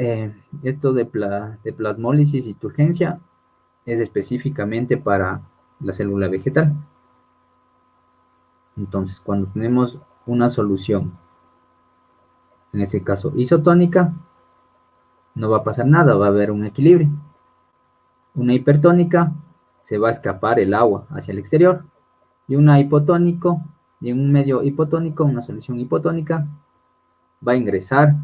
esto de plasmólisis y turgencia, es específicamente para la célula vegetal. Entonces, cuando tenemos una solución, en este caso isotónica, no va a pasar nada, va a haber un equilibrio. Una hipertónica, se va a escapar el agua hacia el exterior. Y un medio hipotónico, una solución hipotónica, va a ingresar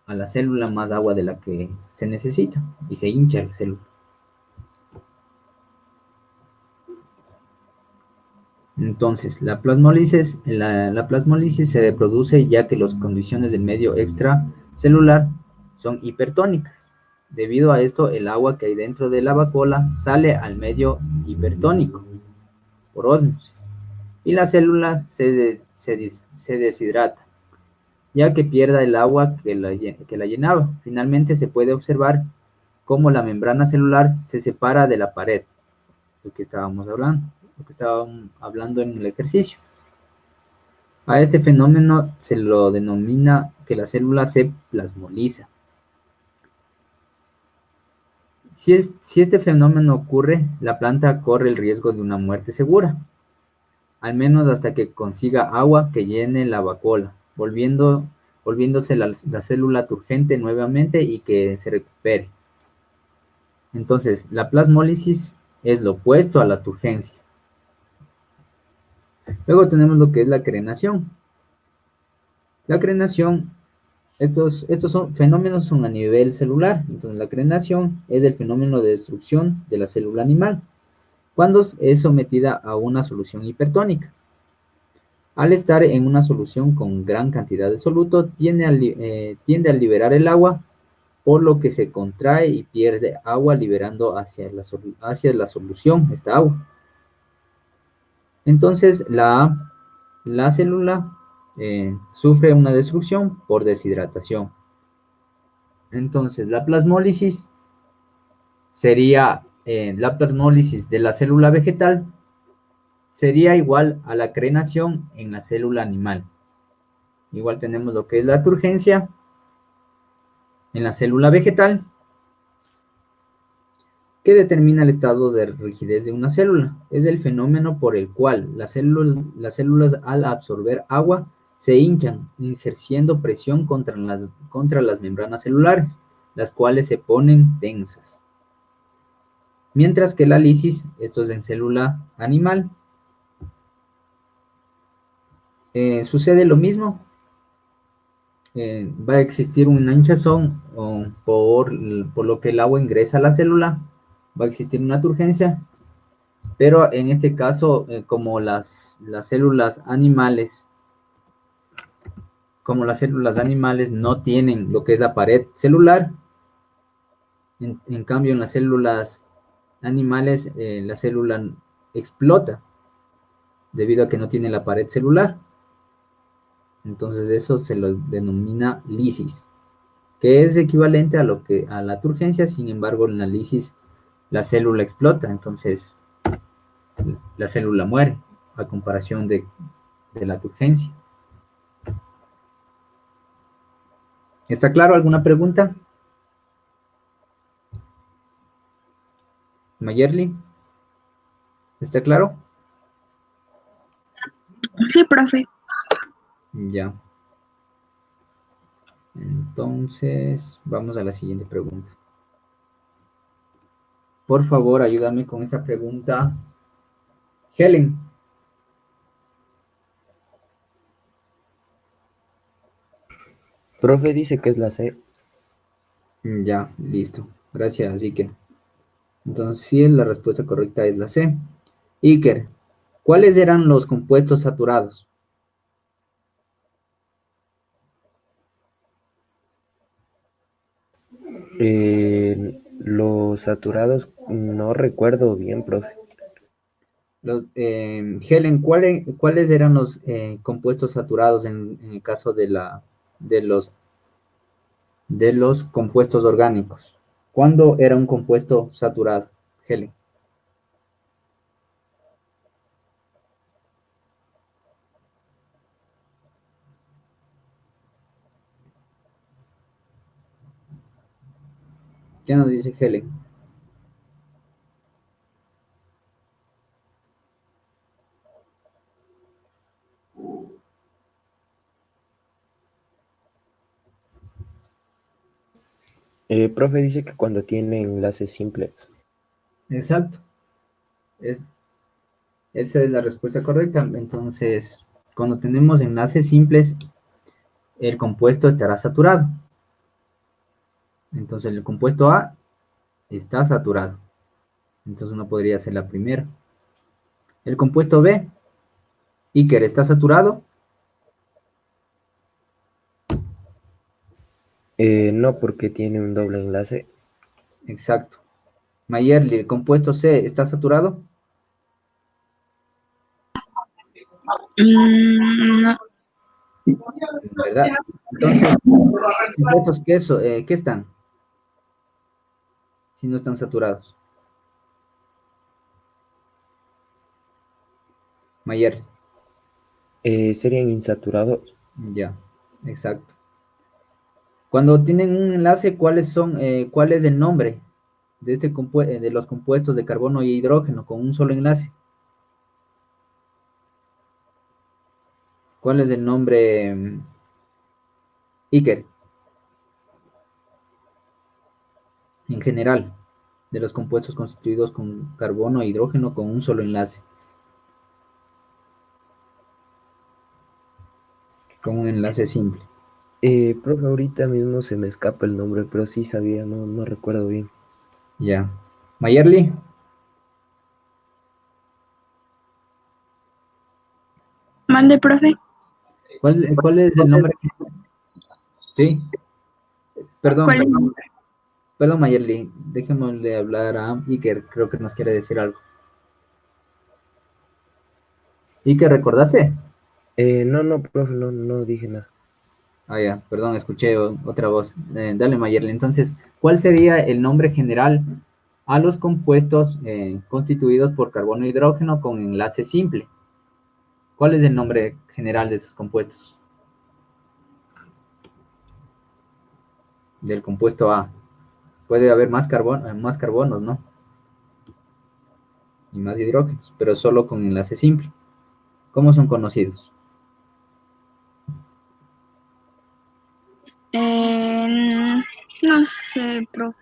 a la célula más agua de la que se necesita y se hincha la célula. Entonces, la plasmólisis se produce ya que las condiciones del medio extracelular son hipertónicas. Debido a esto, el agua que hay dentro de la vacuola sale al medio hipertónico por ósmosis y la célula se deshidrata, ya que pierde el agua que la llenaba. Finalmente se puede observar cómo la membrana celular se separa de la pared, lo que estábamos hablando en el ejercicio. A este fenómeno se lo denomina que la célula se plasmoliza. Si este fenómeno ocurre, la planta corre el riesgo de una muerte segura, al menos hasta que consiga agua que llene la vacuola, volviéndose la célula turgente nuevamente y que se recupere. Entonces, la plasmólisis es lo opuesto a la turgencia. Luego tenemos lo que es la crenación. La crenación, estos fenómenos son a nivel celular. Entonces, la crenación es el fenómeno de destrucción de la célula animal cuando es sometida a una solución hipertónica. Al estar en una solución con gran cantidad de soluto, tiende a liberar el agua, por lo que se contrae y pierde agua, liberando hacia la solución esta agua. Entonces, la célula sufre una destrucción por deshidratación. Entonces, la plasmólisis sería la plasmólisis de la célula vegetal sería igual a la crenación en la célula animal. Igual tenemos lo que es la turgencia en la célula vegetal, que determina el estado de rigidez de una célula. Es el fenómeno por el cual las células al absorber agua se hinchan, ejerciendo presión contra las membranas celulares, las cuales se ponen tensas. Mientras que la lisis, esto es en célula animal, sucede lo mismo. Va a existir una hinchazón por lo que el agua ingresa a la célula, va a existir una turgencia, pero en este caso, como las células animales no tienen lo que es la pared celular, en cambio en las células animales la célula explota debido a que no tiene la pared celular. Entonces eso se lo denomina lisis, que es equivalente a la turgencia. Sin embargo, en la lisis la célula explota, entonces la célula muere a comparación de la turgencia. ¿Está claro? ¿Alguna pregunta? Mayerly, ¿está claro? Sí, profe. Ya. Entonces, vamos a la siguiente pregunta. Por favor, ayúdame con esta pregunta. Helen. Profe dice que es la C. Ya, listo. Gracias, Iker. Entonces, sí, la respuesta correcta es la C. Iker, ¿cuáles eran los compuestos saturados? Los saturados no recuerdo bien, profe. Helen, ¿cuáles eran los compuestos saturados en el caso de los compuestos orgánicos? ¿Cuándo era un compuesto saturado, Helen? ¿Qué nos dice Helen? Profe dice que cuando tiene enlaces simples. Exacto. Esa es la respuesta correcta. Entonces, cuando tenemos enlaces simples, el compuesto estará saturado. Entonces, el compuesto A está saturado. Entonces, no podría ser la primera. El compuesto B, Iker, ¿está saturado? No, porque tiene un doble enlace. Exacto. Mayerly, ¿el compuesto C está saturado? No. ¿Verdad? Entonces, ¿los compuestos qué están? Si no están saturados. Mayerly. Serían insaturados. Ya, exacto. Cuando tienen un enlace, ¿cuál es el nombre de los compuestos de carbono y hidrógeno con un solo enlace? ¿Cuál es el nombre, Iker, en general, de los compuestos constituidos con carbono e hidrógeno con un solo enlace? Con un enlace simple. Profe, ahorita mismo se me escapa el nombre, pero sí sabía, no recuerdo bien. Ya. Mayerly, Mande, profe. ¿cuál es el nombre? Sí, ¿Cuál perdón, es el nombre? perdón, Mayerly, déjemosle hablar a Iker, creo que nos quiere decir algo. Iker, ¿recordaste? No, profe, no dije nada. Ah, ya, perdón, escuché otra voz. Dale, Mayerly. Entonces, ¿cuál sería el nombre general a los compuestos constituidos por carbono e hidrógeno con enlace simple? ¿Cuál es el nombre general de esos compuestos? Del compuesto A. Puede haber más carbonos, ¿no? Y más hidrógenos, pero solo con enlace simple. ¿Cómo son conocidos? No sé, profe.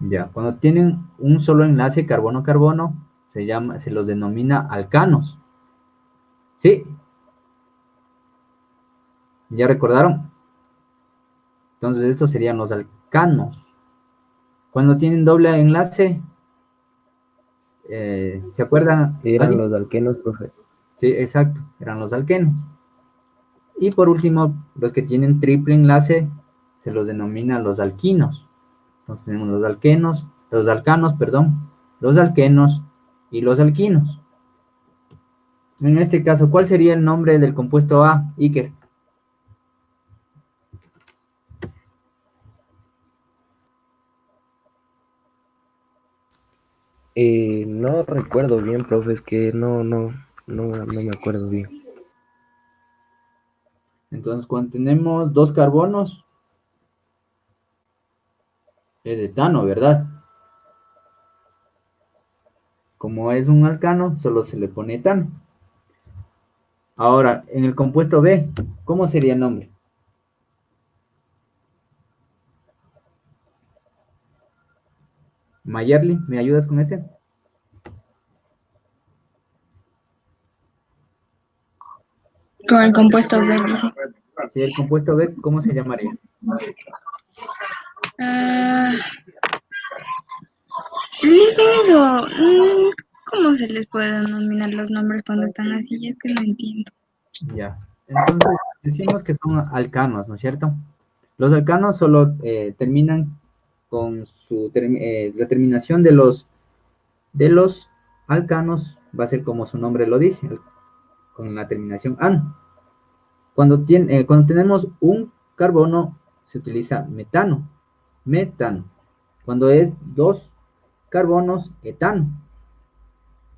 Ya, cuando tienen un solo enlace carbono-carbono, se los denomina alcanos. ¿Sí? ¿Ya recordaron? Entonces estos serían los alcanos. Cuando tienen doble enlace, ¿se acuerdan? Eran ¿Alguien? los alquenos, profe. Sí, exacto, eran los alquenos. Y por último, los que tienen triple enlace se los denomina los alquinos. Entonces tenemos los alcanos, perdón, los alquenos y los alquinos. En este caso, ¿cuál sería el nombre del compuesto A, Iker? No recuerdo bien, profe, es que no me acuerdo bien. Entonces, cuando tenemos dos carbonos, es etano, ¿verdad? Como es un alcano, solo se le pone etano. Ahora, en el compuesto B, ¿cómo sería el nombre? Mayerly, ¿me ayudas con este? Con el compuesto B, dice. Si el compuesto B, ¿cómo se llamaría? Ah, dicen eso. ¿Cómo se les puede denominar los nombres cuando están así? Es que no entiendo. Ya. Entonces, decimos que son alcanos, ¿no es cierto? Los alcanos solo terminan con la terminación de los alcanos, va a ser como su nombre lo dice, con la terminación an. Cuando tenemos un carbono, se utiliza metano, metano. Cuando es dos carbonos, etano,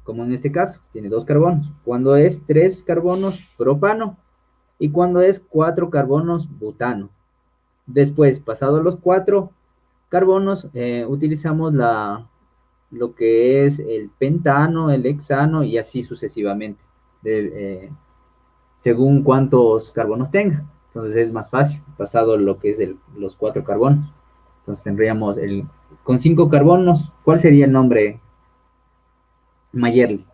como en este caso, tiene dos carbonos. Cuando es tres carbonos, propano. Y cuando es cuatro carbonos, butano. Después, pasados los cuatro carbonos, utilizamos lo que es el pentano, el hexano y así sucesivamente, según cuántos carbonos tenga. Entonces es más fácil, pasado lo que es los cuatro carbonos. Entonces tendríamos con cinco carbonos, ¿cuál sería el nombre, Mayerly?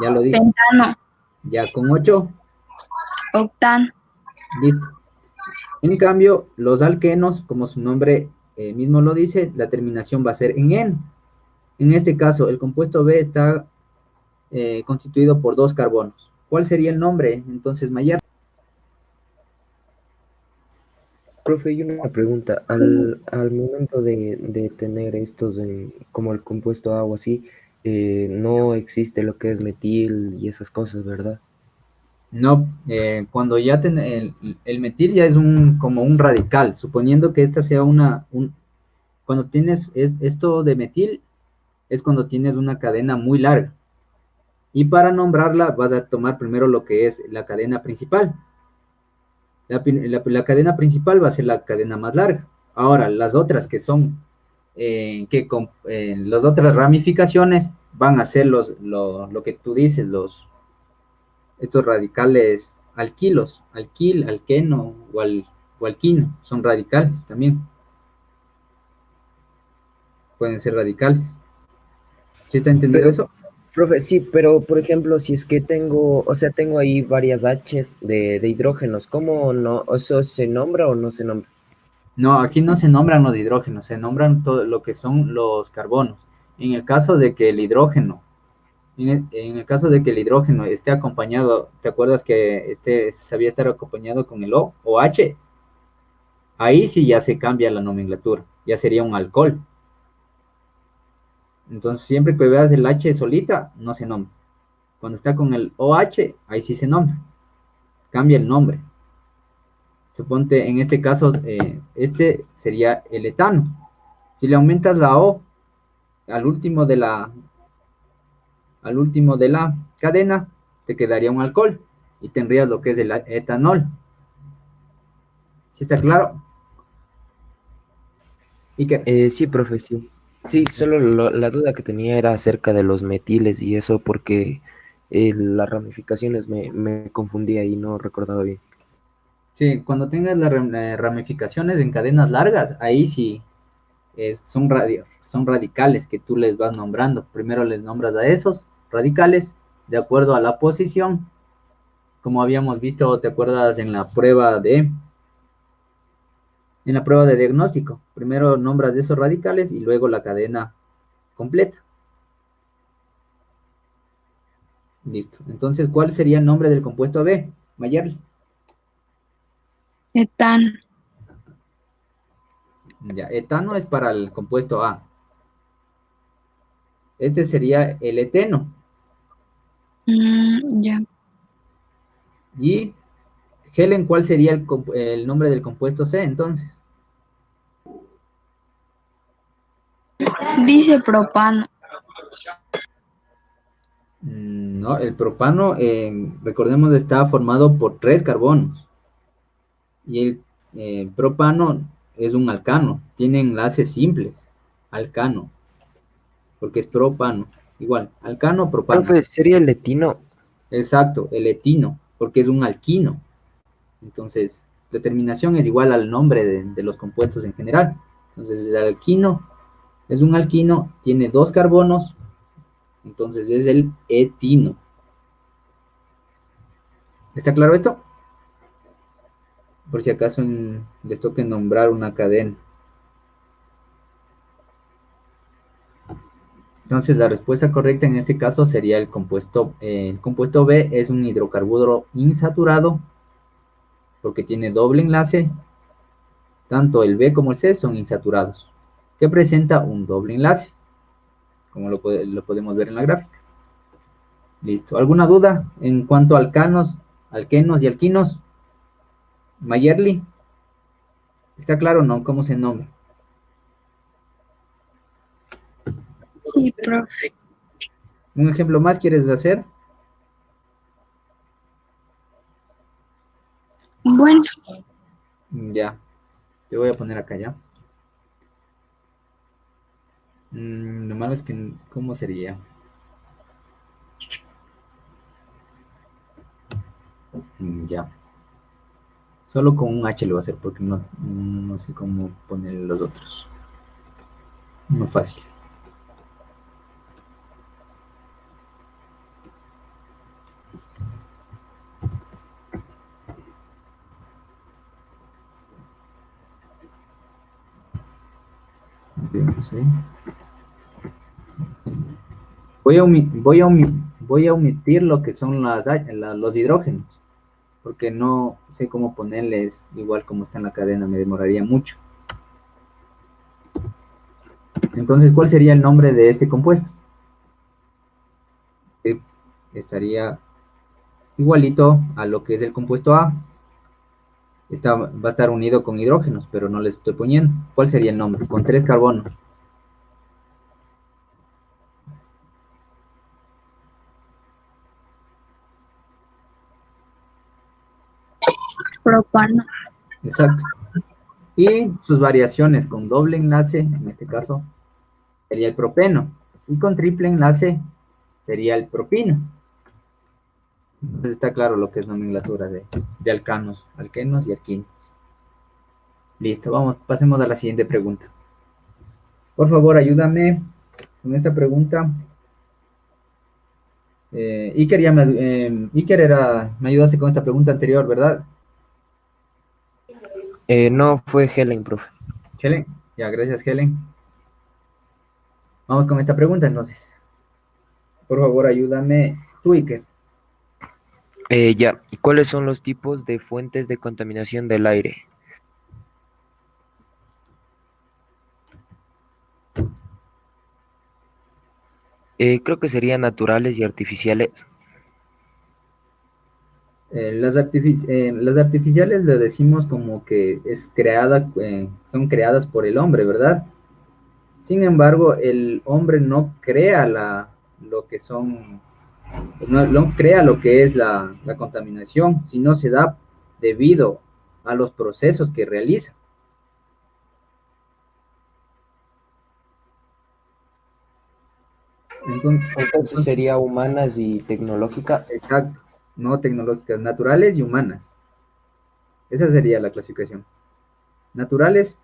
Ya lo dije. Pentano, Ya con ocho, octano. listo. En cambio, los alquenos, como su nombre mismo lo dice, la terminación va a ser en en. En este caso, el compuesto B está constituido por dos carbonos. ¿Cuál sería el nombre entonces, Mayer? Profe, y una pregunta, al momento de tener estos como el compuesto agua así, no existe lo que es metil y esas cosas, ¿verdad? No, cuando ya el metil ya es como un radical, suponiendo que esta sea cuando tienes esto de metil, es cuando tienes una cadena muy larga. Y para nombrarla vas a tomar primero lo que es la cadena principal. La cadena principal va a ser la cadena más larga. Ahora, las otras que son, las otras ramificaciones van a ser lo que tú dices, estos radicales alquilos, alqueno o alquino, son radicales también. Pueden ser radicales. ¿Sí está entendido Pero, eso? profe, sí, pero por ejemplo, si es que tengo, o sea, tengo ahí varias H's de hidrógenos, ¿cómo no? ¿Eso se nombra o no se nombra? No, aquí no se nombran los hidrógenos, se nombran todo lo que son los carbonos. En el caso de que el hidrógeno en el caso de que el hidrógeno esté acompañado, ¿te acuerdas que sabía estar acompañado con el O o H? Ahí sí ya se cambia la nomenclatura, ya sería un alcohol. Entonces, siempre que veas el H solita, no se nombra. Cuando está con el OH, ahí sí se nombra. Cambia el nombre. Suponte, en este caso, este sería el etano. Si le aumentas la O al último de la cadena, te quedaría un alcohol y tendrías lo que es el etanol. ¿Sí está claro? ¿Y qué? Sí, profe, sí. Sí, solo la duda que tenía era acerca de los metiles y eso porque las ramificaciones me confundía y no recordaba bien. Sí, cuando tengas las ramificaciones en cadenas largas, ahí sí son radicales que tú les vas nombrando. Primero les nombras a esos radicales de acuerdo a la posición, como habíamos visto, ¿te acuerdas en la prueba de diagnóstico? Primero nombras esos radicales y luego la cadena completa. Listo. Entonces, ¿cuál sería el nombre del compuesto B, Mayerly? Etano. Ya, etano es para el compuesto A. Este sería el eteno. Ya. Y Helen, ¿cuál sería el nombre del compuesto C entonces? Dice propano. No, el propano, recordemos, está formado por tres carbonos. Y el propano es un alcano. Tiene enlaces simples. Alcano, porque es propano. Igual, alcano, propano. Profe, ¿sería el etino? Exacto, el etino, porque es un alquino. Entonces, la terminación es igual al nombre de los compuestos en general. Entonces, el alquino Es un alquino, tiene 2 carbonos, entonces es el etino. ¿Está claro esto? Por si acaso les toque nombrar una cadena. Entonces la respuesta correcta en este caso sería el compuesto B, es un hidrocarburo insaturado porque tiene doble enlace. Tanto el B como el C son insaturados, que presenta un doble enlace, como lo podemos ver en la gráfica. Listo. ¿Alguna duda en cuanto a alcanos, alquenos y alquinos? Mayerly, ¿está claro o no cómo se nombra? Sí, profe. ¿Un ejemplo más quieres hacer? Bueno, Ya, te voy a poner acá ya. Lo malo es que, ¿cómo sería? Ya. Solo con un H lo voy a hacer porque no sé cómo poner los otros. No fácil. Vemos ahí. Voy a omitir lo que son los hidrógenos, porque no sé cómo ponerles igual como está en la cadena, me demoraría mucho. Entonces, ¿cuál sería el nombre de este compuesto? Estaría igualito a lo que es el compuesto A. Va a estar unido con hidrógenos, pero no les estoy poniendo. ¿Cuál sería el nombre? Con 3 carbonos. propano. Exacto. Y sus variaciones con doble enlace, en este caso, sería el propeno. Y con triple enlace sería el propino. Entonces está claro lo que es nomenclatura de alcanos, alquenos y alquinos. Listo, vamos, pasemos a la siguiente pregunta. Por favor, ayúdame con esta pregunta. Iker me ayudaste con esta pregunta anterior, ¿verdad? No, fue Helen, profe. Helen, ya, gracias, Helen. Vamos con esta pregunta entonces. Por favor, ayúdame tú, Iker. Ya, ¿cuáles son los tipos de fuentes de contaminación del aire? Creo que serían naturales y artificiales. Las artificiales le decimos como que son creadas por el hombre, ¿verdad? Sin embargo, el hombre no crea lo que son, no crea lo que es la contaminación, sino se da debido a los procesos que realiza. Entonces sería humanas y tecnológicas. Exacto, no tecnológicas, naturales y humanas. Esa sería la clasificación. Naturales,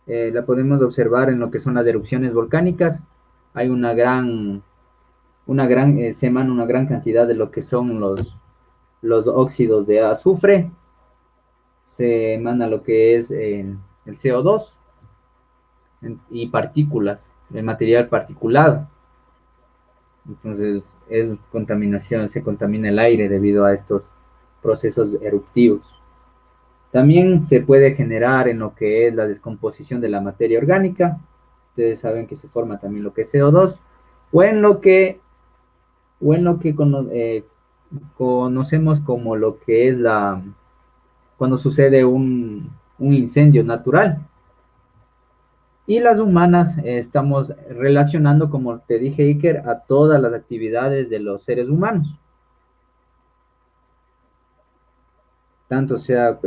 la podemos observar en lo que son las erupciones volcánicas. Hay se emana una gran cantidad de lo que son los óxidos de azufre. Se emana lo que es el CO2 y partículas, el material particulado. Entonces es contaminación, se contamina el aire debido a estos procesos eruptivos. También se puede generar en lo que es la descomposición de la materia orgánica. Ustedes saben que se forma también lo que es CO2, o en lo que, conocemos como lo que es cuando sucede un incendio natural. Y las humanas estamos relacionando, como te dije, Iker, a todas las actividades de los seres humanos. Tanto sea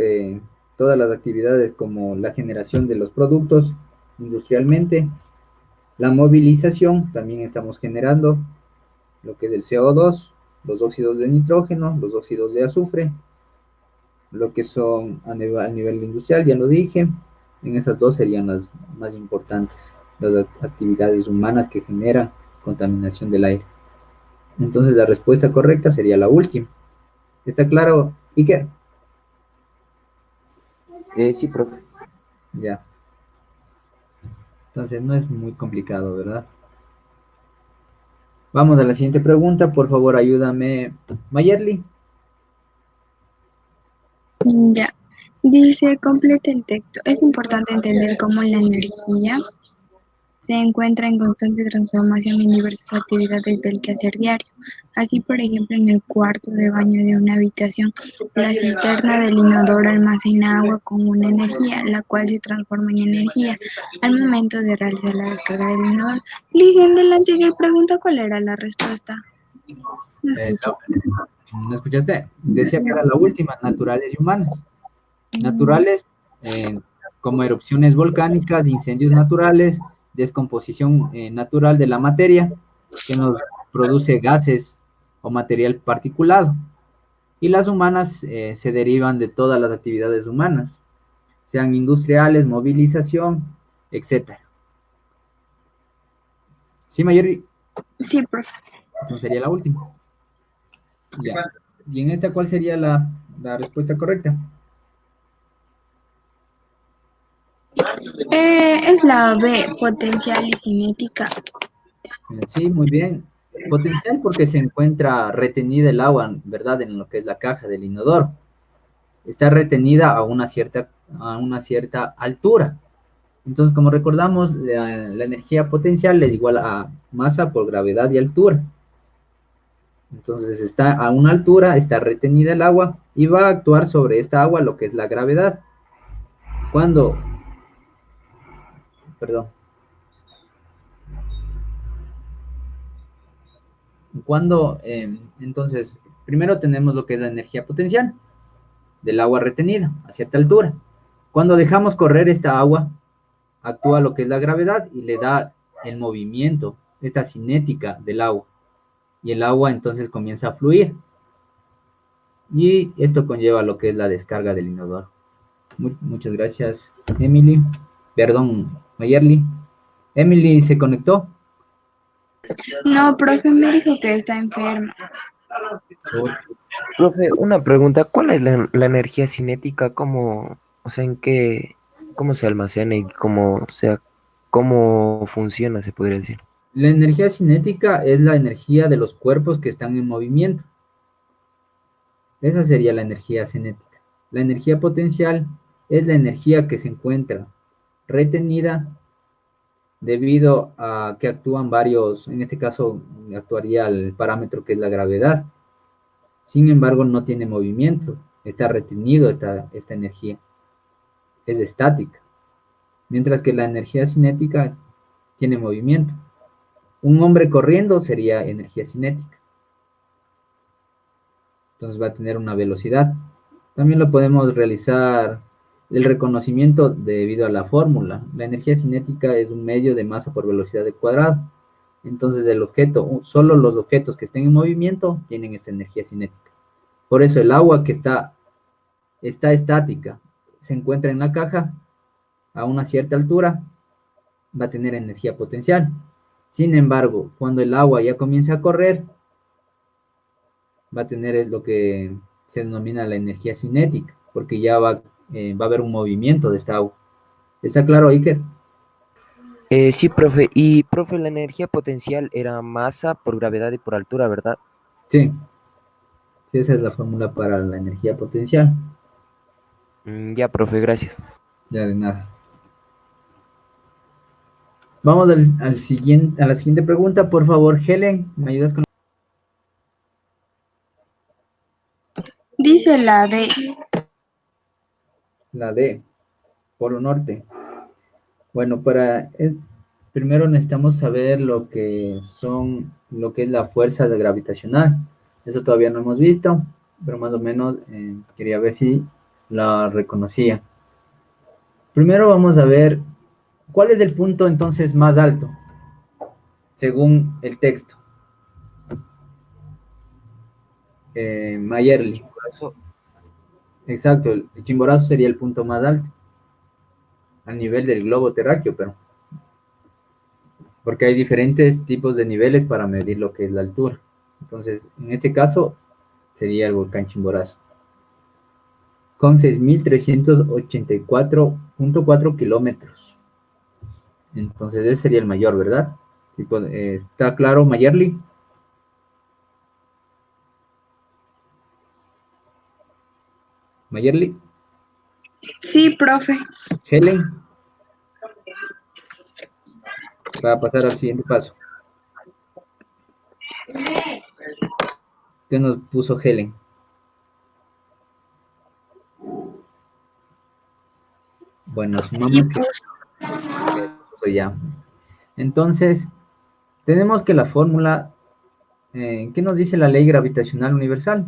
todas las actividades como la generación de los productos industrialmente, la movilización, también estamos generando lo que es el CO2, los óxidos de nitrógeno, los óxidos de azufre, lo que son a nivel industrial, ya lo dije, en esas dos serían las más importantes. las actividades humanas que generan contaminación del aire. Entonces la respuesta correcta sería la última. ¿Está claro, Iker? Sí, profe. Ya. Entonces no es muy complicado, ¿verdad? Vamos a la siguiente pregunta. Por favor, ayúdame, Mayerly. Ya. Dice, complete el texto. Es importante entender cómo la energía se encuentra en constante transformación en diversas actividades del quehacer diario. Así, por ejemplo, en el cuarto de baño de una habitación, la cisterna del inodoro almacena agua con una energía, la cual se transforma en energía al momento de realizar la descarga del inodoro. Listen, de la anterior pregunta, ¿cuál era la respuesta? No escuché. ¿No escuchaste? Decía que era la última, naturales y humanas. Naturales, como erupciones volcánicas, incendios naturales, descomposición natural de la materia, que nos produce gases o material particulado. Y las humanas se derivan de todas las actividades humanas, sean industriales, movilización, etcétera. ¿Sí, Mayor? Sí, profe. Entonces sería la última. Ya. ¿Y en esta cuál sería la respuesta correcta? Es la B, potencial y cinética. Sí, muy bien. Potencial porque se encuentra retenida el agua, ¿verdad? En lo que es la caja del inodoro. Está retenida a una cierta altura. Entonces, como recordamos, la energía potencial es igual a masa por gravedad y altura. Entonces, está a una altura, está retenida el agua y va a actuar sobre esta agua lo que es la gravedad. Cuando, perdón, entonces, primero tenemos lo que es la energía potencial del agua retenida a cierta altura. Cuando dejamos correr esta agua, actúa lo que es la gravedad y le da el movimiento, esta cinética del agua. Y el agua entonces comienza a fluir. Y esto conlleva lo que es la descarga del inodoro. Muchas gracias, Emily. Perdón, Mayerly. Emily se conectó. No, profe, me dijo que está enferma. Profe, una pregunta, ¿cuál es la energía cinética? ¿Cómo, o sea, en qué, cómo se almacena y cómo, o sea, cómo funciona, se podría decir? La energía cinética es la energía de los cuerpos que están en movimiento. Esa sería la energía cinética. La energía potencial es la energía que se encuentra retenida debido a que actúan varios, en este caso actuaría el parámetro que es la gravedad. Sin embargo, no tiene movimiento, está retenido esta energía, es estática. Mientras que la energía cinética tiene movimiento. Un hombre corriendo sería energía cinética. Entonces va a tener una velocidad. También lo podemos realizar el reconocimiento debido a la fórmula. La energía cinética es un medio de masa por velocidad de cuadrado. Entonces el objeto, solo los objetos que estén en movimiento tienen esta energía cinética. Por eso el agua que está estática, se encuentra en la caja a una cierta altura, va a tener energía potencial. Sin embargo, cuando el agua ya comienza a correr, va a tener lo que se denomina la energía cinética, porque ya va a haber un movimiento de esta agua. ¿Está claro, Iker? Sí, profe, y profe, la energía potencial era masa por gravedad y por altura, ¿verdad? Sí, sí, esa es la fórmula para la energía potencial. Ya, profe, gracias. Ya de nada. Vamos a la siguiente pregunta, por favor, Helen, ¿me ayudas con Dice la D. la D, Polo Norte? Bueno, primero necesitamos saber lo que es la fuerza gravitacional. Eso todavía no hemos visto, pero más o menos quería ver si la reconocía. Primero vamos a ver cuál es el punto entonces más alto, según el texto. Mayerly. Exacto, el Chimborazo sería el punto más alto, a nivel del globo terráqueo, pero porque hay diferentes tipos de niveles para medir lo que es la altura. Entonces, en este caso, sería el volcán Chimborazo, con 6.384.4 kilómetros. Entonces, ese sería el mayor, ¿verdad? ¿Está claro, Mayerly? Mayerly, Sí, profe. Helen, para pasar al siguiente paso. ¿Qué nos puso Helen? Bueno, Sí, sumamos que pues. puso ya. Entonces, tenemos que la fórmula, ¿qué nos dice la ley gravitacional universal?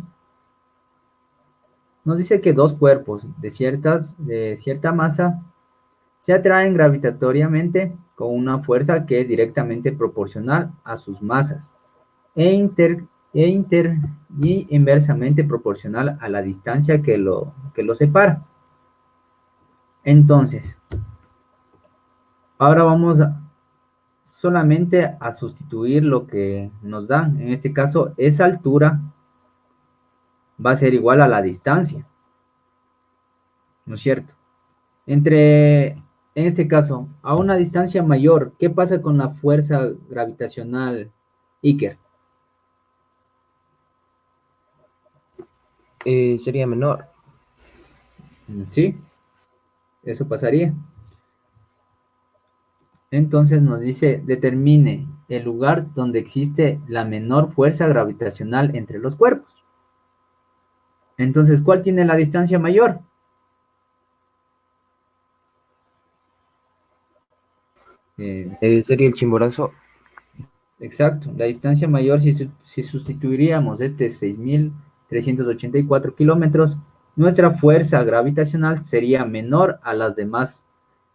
Nos dice que dos cuerpos de cierta masa se atraen gravitatoriamente con una fuerza que es directamente proporcional a sus masas e, inter, y inversamente proporcional a la distancia que lo separa. Entonces, ahora vamos solamente a sustituir lo que nos dan. En este caso, esa altura va a ser igual a la distancia, ¿no es cierto? En este caso, a una distancia mayor, ¿qué pasa con la fuerza gravitacional, Iker? Sería menor. Sí, eso pasaría. Entonces nos dice, determine el lugar donde existe la menor fuerza gravitacional entre los cuerpos. Entonces, ¿cuál tiene la distancia mayor? Sería el Chimborazo. Exacto, la distancia mayor, si sustituiríamos este 6.384 kilómetros, nuestra fuerza gravitacional sería menor a las demás,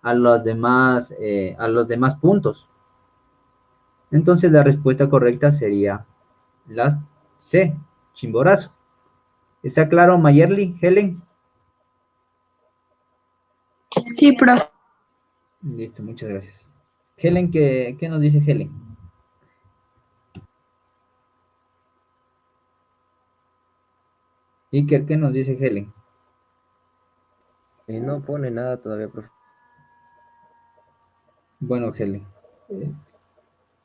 a los demás puntos. Entonces la respuesta correcta sería la C, Chimborazo. ¿Está claro, Mayerly, Helen? Sí, profe. Listo, muchas gracias. Helen, ¿qué nos dice Helen? Iker, ¿qué nos dice Helen? No pone nada todavía, profe. Bueno, Helen,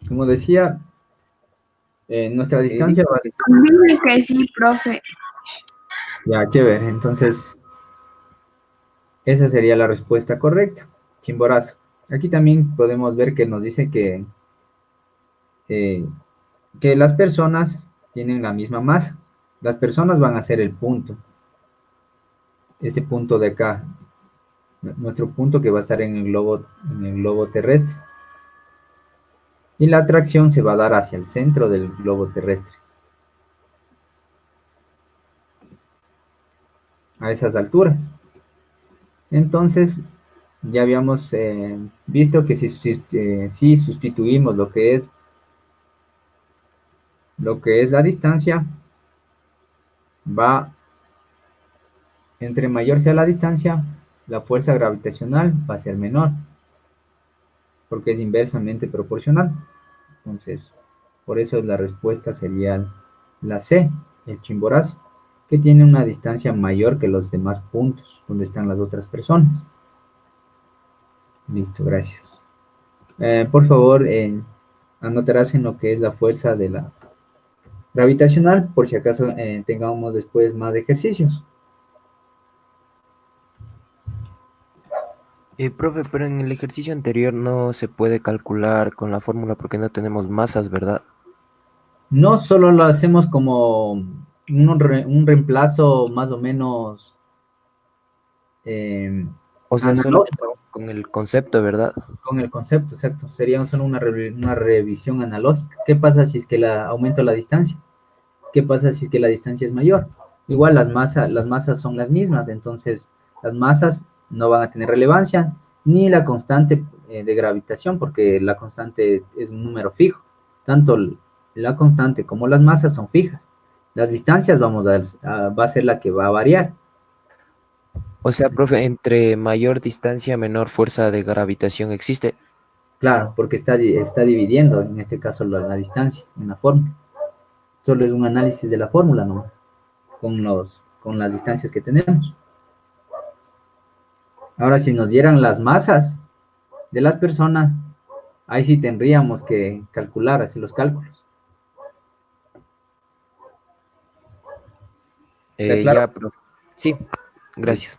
como decía, nuestra distancia Dijo va a que sí. Dime que sí, profe. ya, chévere. Entonces, esa sería la respuesta correcta. Chimborazo. Aquí también podemos ver que nos dice eh, que las personas tienen la misma masa. Las personas van a ser el punto. Este punto de acá. Nuestro punto que va a estar en el globo terrestre. Y la atracción se va a dar hacia el centro del globo terrestre. A esas alturas. Entonces, ya habíamos visto que si sustituimos lo que es la distancia, entre mayor sea la distancia, la fuerza gravitacional va a ser menor, porque es inversamente proporcional. Entonces, por eso la respuesta sería la C, el Chimborazo, que tiene una distancia mayor que los demás puntos donde están las otras personas. Listo, gracias. Por favor, anotarás en lo que es la fuerza de la gravitacional, por si acaso tengamos después más ejercicios. Profe, pero en el ejercicio anterior no se puede calcular con la fórmula porque no tenemos masas, ¿verdad? No solo lo hacemos como un reemplazo más o menos O sea, solo analógico con el concepto, ¿verdad? con el concepto, exacto. Sería solo una revisión analógica. ¿Qué pasa si es que aumento la distancia? ¿Qué pasa si es que la distancia es mayor? Igual las masas son las mismas, entonces las masas no van a tener relevancia, ni la constante de gravitación, porque la constante es un número fijo. Tanto la constante como las masas son fijas. Las distancias va a ser la que va a variar. O sea, profe, entre mayor distancia, menor fuerza de gravitación existe. Claro, porque está dividiendo, en este caso, la distancia en la fórmula. Solo es un análisis de la fórmula nomás, con las distancias que tenemos. Ahora, si nos dieran las masas de las personas, ahí sí tendríamos que calcular, hacer los cálculos. ¿Está claro? Ya, profe. Sí, gracias.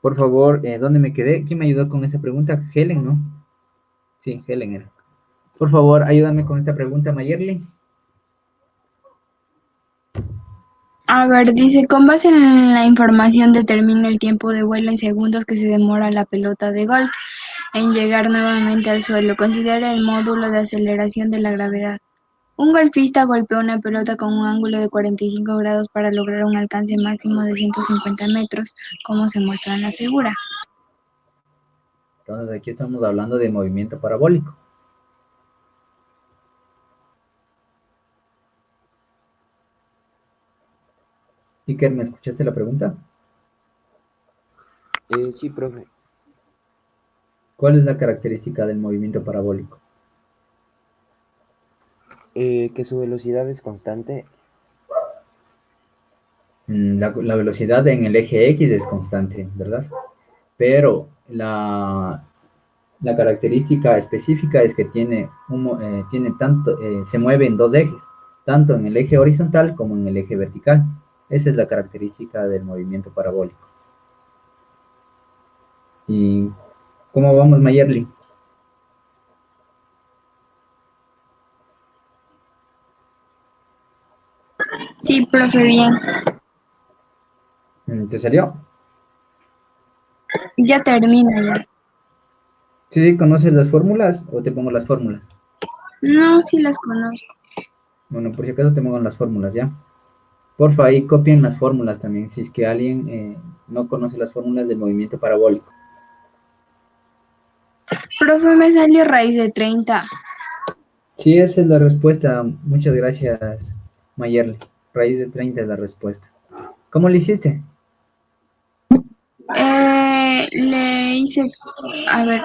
Por favor, ¿dónde me quedé? ¿Quién me ayudó con esa pregunta? Helen, ¿no? Sí, Helen era. Por favor, ayúdame con esta pregunta, Mayerly. A ver, dice, con base en la información determina el tiempo de vuelo en segundos que se demora la pelota de golf en llegar nuevamente al suelo. Considera el módulo de aceleración de la gravedad. Un golfista golpea una pelota con un ángulo de 45 grados para lograr un alcance máximo de 150 metros, como se muestra en la figura. Entonces, aquí estamos hablando de movimiento parabólico. Iker, ¿me escuchaste la pregunta? Sí, profe. ¿Cuál es la característica del movimiento parabólico? Que su velocidad es constante. La velocidad en el eje X es constante, ¿verdad? Pero la característica específica es que se mueve en dos ejes, tanto en el eje horizontal como en el eje vertical. Esa es la característica del movimiento parabólico. ¿Y cómo vamos, Mayerly? Sí, profe, bien. ¿Te salió? Ya termina ya. ¿Sí conoces las fórmulas o te pongo las fórmulas? No, sí las conozco. Bueno, por si acaso te pongo las fórmulas, ¿ya? Porfa, ahí copien las fórmulas también, si es que alguien no conoce las fórmulas del movimiento parabólico. Profe, me salió raíz de 30. Sí, esa es la respuesta. Muchas gracias, Mayerle. Raíz de 30 es la respuesta. ¿Cómo le hiciste? Le hice, a ver,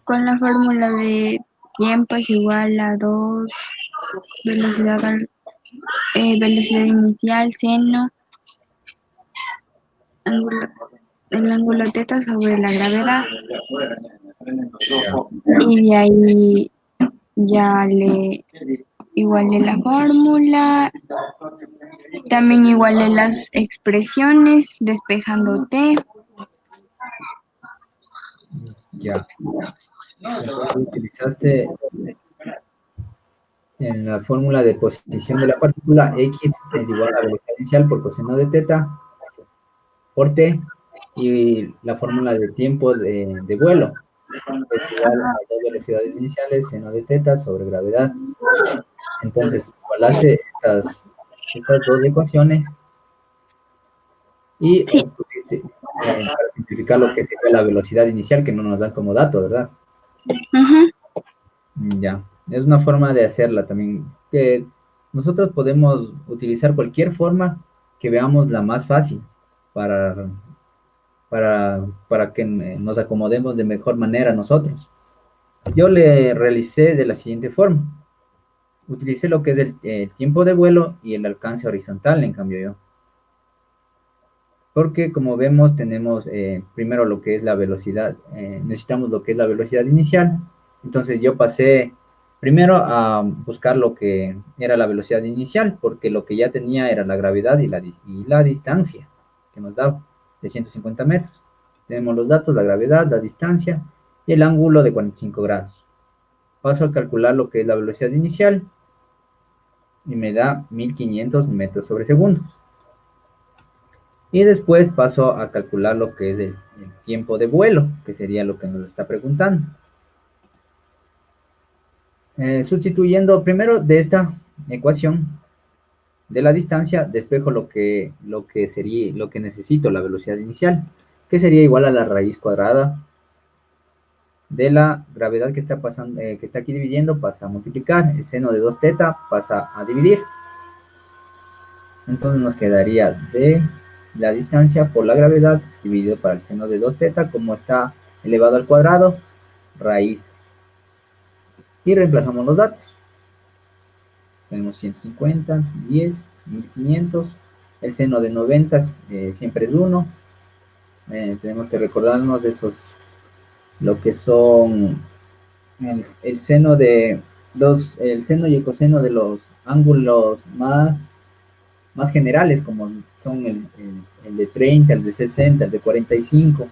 con la fórmula de tiempo es igual a 2 velocidad inicial, seno, ángulo, el ángulo teta sobre la gravedad. Ya. Y de ahí ya le igualé la fórmula, también igualé las expresiones, despejando t. Ya. Entonces utilizaste en la fórmula de posición de la partícula x es igual a la velocidad inicial por coseno de teta por t y la fórmula de tiempo de vuelo es igual a dos velocidades iniciales seno de teta sobre gravedad. Entonces, igualaste estas dos ecuaciones y Sí, obtuviste, para simplificar lo que sería la velocidad inicial, que no nos dan como dato, ¿verdad? ajá. Ya, es una forma de hacerla también. Que nosotros podemos utilizar cualquier forma que veamos la más fácil para, para que nos acomodemos de mejor manera nosotros. Yo le realicé de la siguiente forma. Utilicé lo que es el tiempo de vuelo y el alcance horizontal, en cambio yo. Porque como vemos tenemos primero lo que es la velocidad, necesitamos lo que es la velocidad inicial. Entonces yo pasé primero a buscar lo que era la velocidad inicial, porque lo que ya tenía era la gravedad y la distancia que nos daba de 150 metros. Tenemos los datos, la gravedad, la distancia y el ángulo de 45 grados. Paso a calcular lo que es la velocidad inicial y me da 1500 metros sobre segundos. Y después paso a calcular lo que es el tiempo de vuelo, que sería lo que nos está preguntando. Sustituyendo primero de esta ecuación de la distancia, despejo lo que sería, lo que necesito, la velocidad inicial, que sería igual a la raíz cuadrada de la gravedad que está pasando, que está aquí dividiendo, pasa a multiplicar, el seno de 2 teta pasa a dividir. Entonces nos quedaría de la distancia por la gravedad dividido para el seno de 2 teta, como está elevado al cuadrado, raíz. Y reemplazamos los datos. Tenemos 150, 10, 1500. El seno de 90 siempre es 1. Tenemos que recordarnos esos, lo que son el seno de el seno y el coseno de los ángulos más generales, como son el de 30, el de 60, el de 45,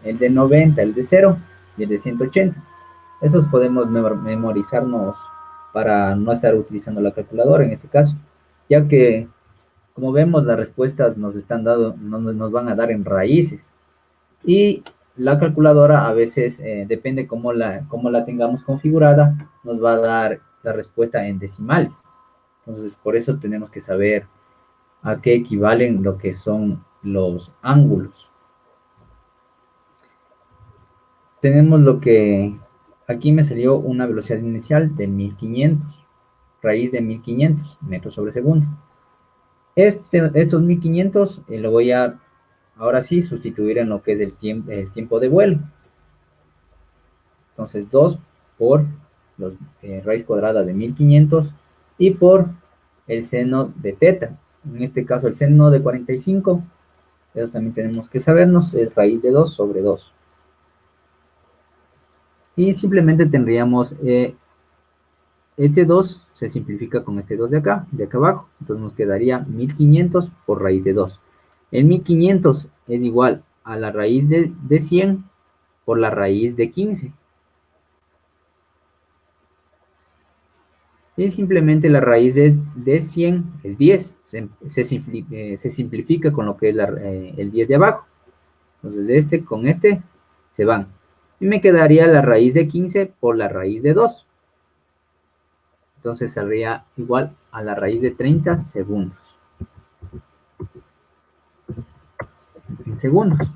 el de 90, el de 0 y el de 180. Esos podemos memorizarnos para no estar utilizando la calculadora en este caso, ya que, como vemos, las respuestas nos van a dar en raíces. Y la calculadora a veces, depende cómo la tengamos configurada, nos va a dar la respuesta en decimales. Entonces, por eso tenemos que saber a qué equivalen lo que son los ángulos. Tenemos lo que aquí me salió una velocidad inicial de 1500, raíz de 1500 metros sobre segundo. Estos 1500 lo voy a ahora sí sustituir en lo que es el tiempo de vuelo. Entonces 2 por raíz cuadrada de 1500 y por el seno de teta. En este caso el seno de 45, eso también tenemos que sabernos, es raíz de 2 sobre 2. Y simplemente tendríamos este 2 se simplifica con este 2 de acá abajo. Entonces nos quedaría 1500 por raíz de 2. El 1500 es igual a la raíz de 100 por la raíz de 15. Y simplemente la raíz de 100 es 10. Se simplifica con lo que es el 10 de abajo. Entonces este con este se van. Y me quedaría la raíz de 15 por la raíz de 2. Entonces saldría igual a la raíz de 30 segundos. En segundos.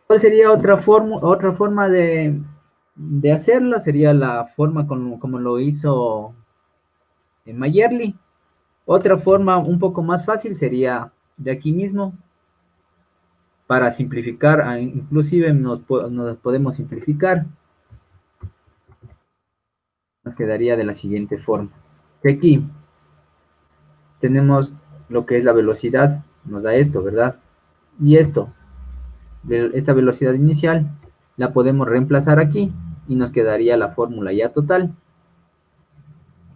¿Cuál sería otra forma de hacerlo? Sería la forma como lo hizo en Mayerly. Otra forma un poco más fácil sería de aquí mismo. Para simplificar, inclusive nos podemos simplificar. Nos quedaría de la siguiente forma. Que aquí tenemos lo que es la velocidad, nos da esto, ¿verdad? Y esta velocidad inicial, la podemos reemplazar aquí y nos quedaría la fórmula ya total.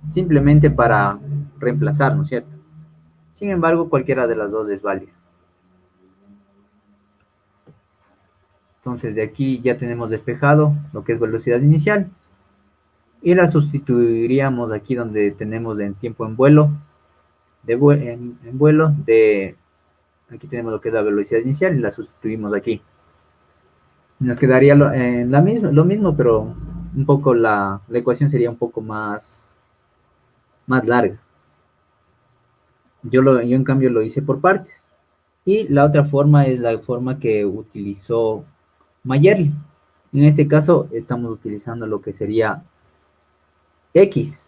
Simplemente para reemplazar, ¿no es cierto? Sin embargo, cualquiera de las dos es válida. Entonces, de aquí ya tenemos despejado lo que es velocidad inicial. Y la sustituiríamos aquí donde tenemos en tiempo en vuelo. Aquí tenemos lo que es la velocidad inicial y la sustituimos aquí. Nos quedaría lo mismo, pero un poco la ecuación sería un poco más larga. Yo en cambio lo hice por partes. Y la otra forma es la forma que utilizó Mayerly. En este caso estamos utilizando lo que sería X.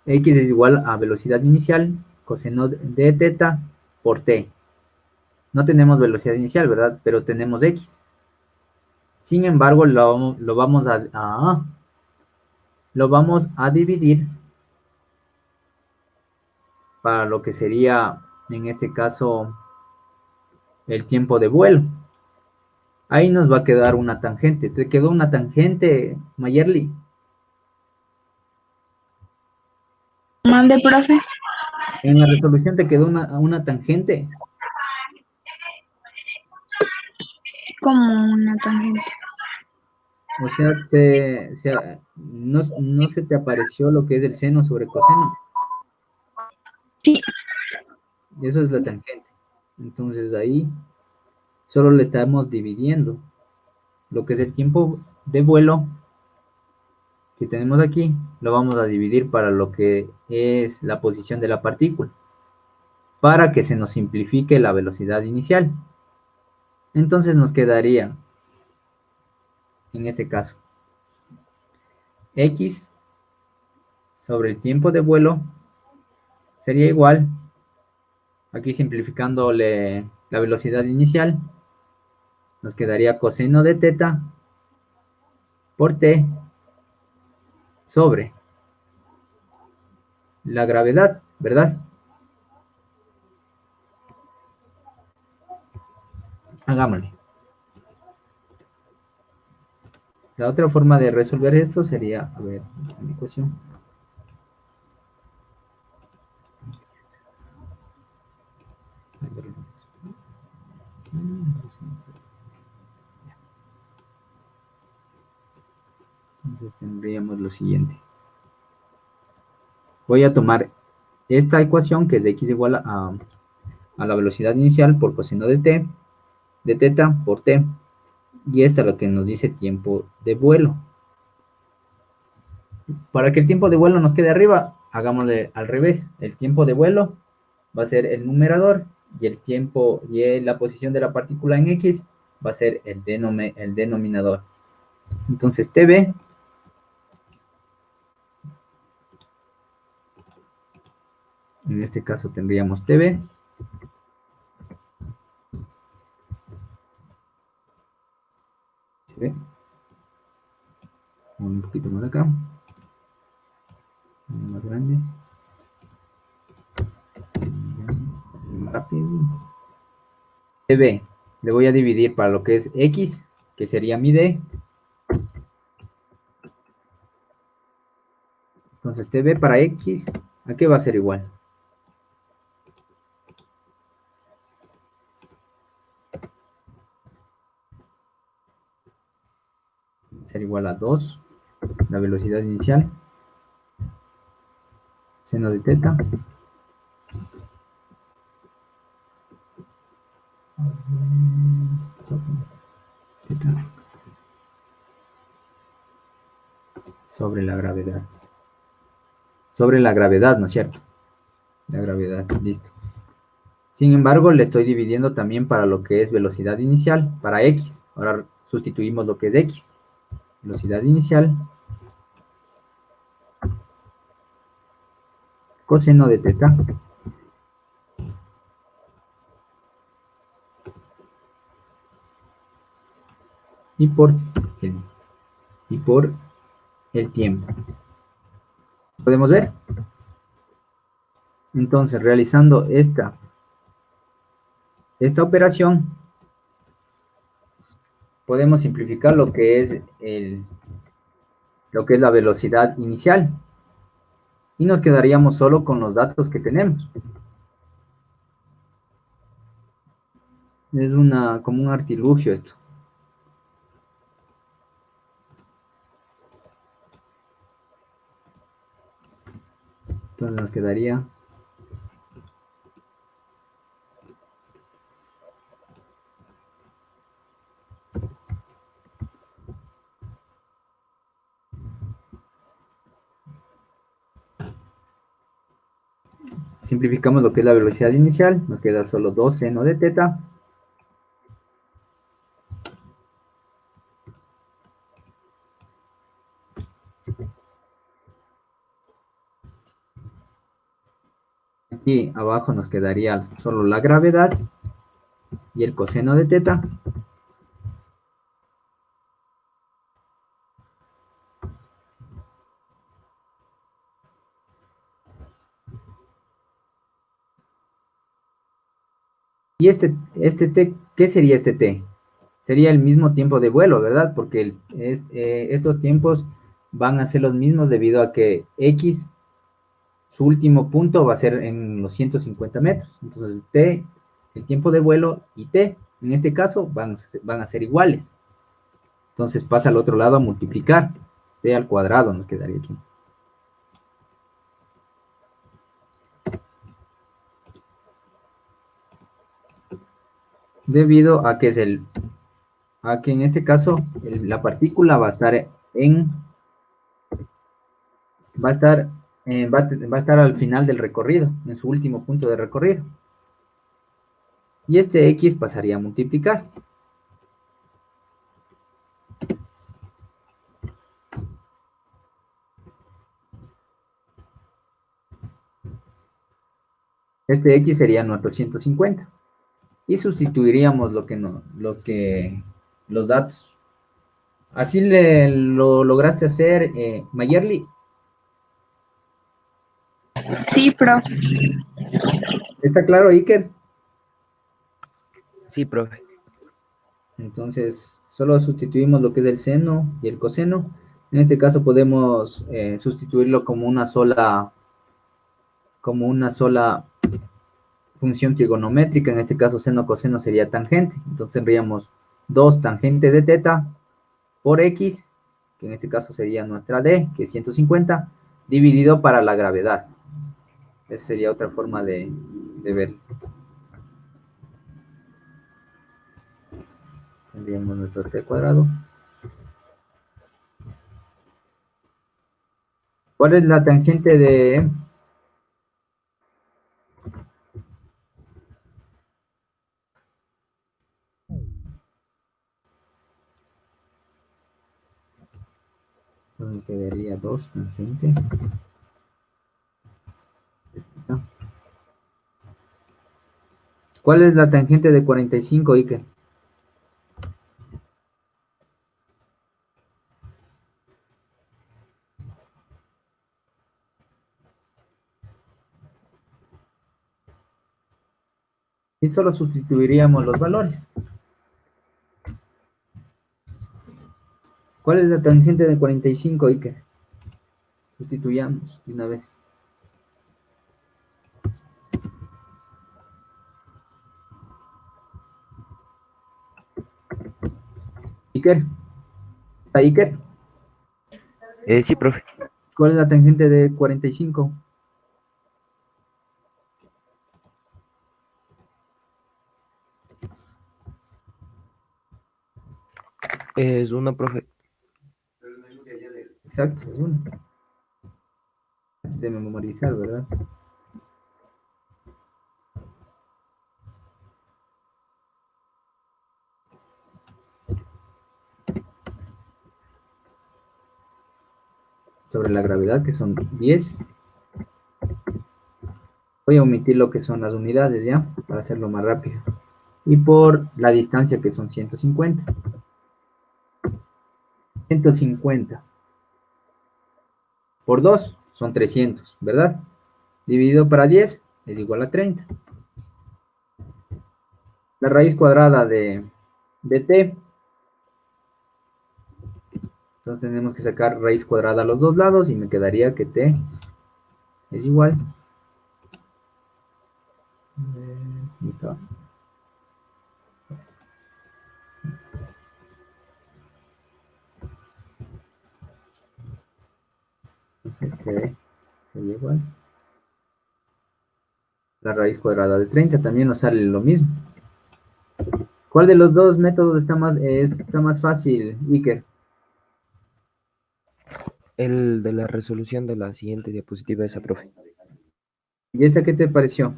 X es igual a velocidad inicial, coseno de teta por T. No tenemos velocidad inicial, ¿verdad? Pero tenemos X. Sin embargo, lo vamos a dividir para lo que sería, en este caso, el tiempo de vuelo. Ahí nos va a quedar una tangente. ¿Te quedó una tangente, Mayerly? Mande, profe. En la resolución te quedó una tangente. Como una tangente. O sea, no se te apareció lo que es el seno sobre coseno. Sí. Eso es la tangente. Entonces ahí solo le estamos dividiendo lo que es el tiempo de vuelo que tenemos aquí, lo vamos a dividir para lo que es la posición de la partícula, para que se nos simplifique la velocidad inicial. Entonces nos quedaría en este caso. X sobre el tiempo de vuelo sería igual, aquí simplificándole la velocidad inicial, nos quedaría coseno de teta por t sobre la gravedad, ¿verdad? Hagámosle. La otra forma de resolver esto sería, a ver, mi ecuación. Entonces tendríamos lo siguiente. Voy a tomar esta ecuación que es de x igual a la velocidad inicial por coseno de t, de teta por t. Y esta es lo que nos dice tiempo de vuelo. Para que el tiempo de vuelo nos quede arriba, hagámosle al revés. El tiempo de vuelo va a ser el numerador y el tiempo y la posición de la partícula en x va a ser el denominador. Entonces tb en este caso tendríamos tb ¿se ve? Un poquito más acá, más grande, más rápido. tb le voy a dividir para lo que es x, que sería mi d. Entonces tb para x, ¿a qué va a ser igual? Ser igual a 2, la velocidad inicial, seno de teta, sobre la gravedad. Sobre la gravedad, ¿no es cierto? La gravedad, listo. Sin embargo, le estoy dividiendo también para lo que es velocidad inicial, para x. Ahora sustituimos lo que es x. Velocidad inicial, coseno de teta, y por el tiempo. ¿Podemos ver? Entonces, realizando esta operación, podemos simplificar lo que es la velocidad inicial. Y nos quedaríamos solo con los datos que tenemos. Es como un artilugio esto. Entonces nos quedaría simplificamos lo que es la velocidad inicial, nos queda solo 2 seno de teta aquí abajo nos quedaría solo la gravedad y el coseno de teta. Y este t, ¿qué sería este t? Sería el mismo tiempo de vuelo, ¿verdad? Porque estos tiempos van a ser los mismos debido a que x, su último punto va a ser en los 150 metros. Entonces t, el tiempo de vuelo, y t, en este caso, van a ser iguales. Entonces pasa al otro lado a multiplicar. T al cuadrado nos quedaría aquí. Debido a que en este caso la partícula va a estar va a estar al final del recorrido, en su último punto de recorrido. Y este x pasaría a multiplicar. Este X sería nuestro 150. Y sustituiríamos los datos. Así lo lograste hacer, Mayerly. Sí, profe. ¿Está claro, Iker? Sí, profe. Entonces, solo sustituimos lo que es el seno y el coseno. En este caso podemos sustituirlo como una sola función trigonométrica. En este caso, seno coseno sería tangente. Entonces tendríamos 2 tangente de teta por X, que en este caso sería nuestra D, que es 150, dividido para la gravedad. Esa sería otra forma de ver. Tendríamos nuestro T cuadrado. ¿Cuál es la tangente de... Entonces quedaría 2 tangente. ¿Cuál es la tangente de 45, Ike? Y solo sustituiríamos los valores. ¿Cuál es la tangente de 45, Ike? Sustituyamos de una vez. Iker. ¿Está Iker? Sí, profe. ¿Cuál es la tangente de 45? Es una, profe. Exacto, es 1. De memorizar, ¿verdad? Sobre la gravedad, que son 10. Voy a omitir lo que son las unidades, ¿ya? Para hacerlo más rápido. Y por la distancia, que son 150. 150 por 2 son 300, ¿verdad? Dividido para 10 es igual a 30. La raíz cuadrada de t. Entonces tenemos que sacar raíz cuadrada a los dos lados y me quedaría que t es igual. ¿Listo? Entonces t sería igual. La raíz cuadrada de 30 también nos sale lo mismo. ¿Cuál de los dos métodos está más fácil, Iker? El de la resolución de la siguiente diapositiva, esa, profe. ¿Y esa qué te pareció?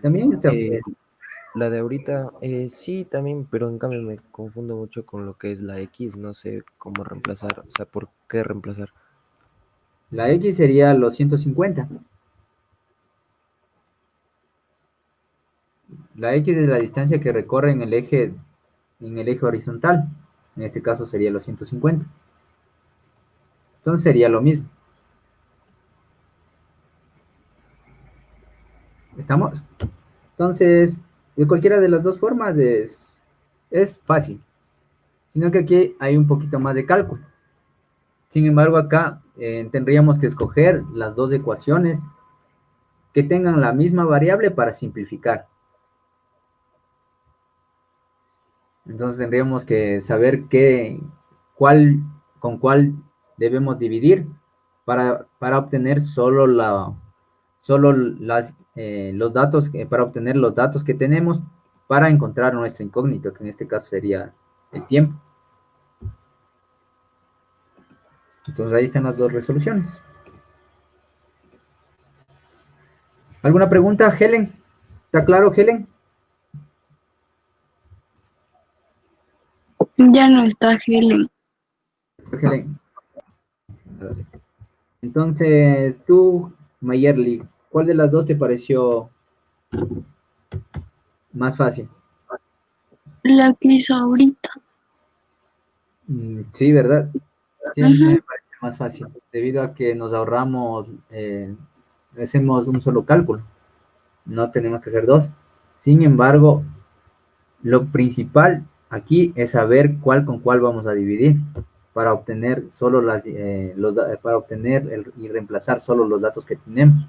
También está... La de ahorita, sí, también, pero en cambio me confundo mucho con lo que es la X. No sé cómo reemplazar, o sea, por qué reemplazar. La X sería los 150. La X es la distancia que recorre en el eje horizontal. En este caso sería los 150. Entonces sería lo mismo. ¿Estamos? Entonces, de cualquiera de las dos formas es fácil. Sino que aquí hay un poquito más de cálculo. Sin embargo, acá tendríamos que escoger las dos ecuaciones que tengan la misma variable para simplificar. Entonces tendríamos que saber con cuál debemos dividir para obtener los datos, para obtener los datos que tenemos para encontrar nuestro incógnito, que en este caso sería el tiempo. Entonces ahí están las dos resoluciones. ¿Alguna pregunta, Helen? ¿Está claro, Helen? Ya no está Helen. Helen. Entonces, tú, Mayerly, ¿Cuál de las dos te pareció más fácil? La que hizo ahorita. Sí, ¿verdad? Sí, a mí Ujú. me parece más fácil, debido a que nos ahorramos, hacemos un solo cálculo, no tenemos que hacer dos. Sin embargo, lo principal aquí es saber cuál con cuál vamos a dividir para obtener solo para obtener y reemplazar solo los datos que tenemos.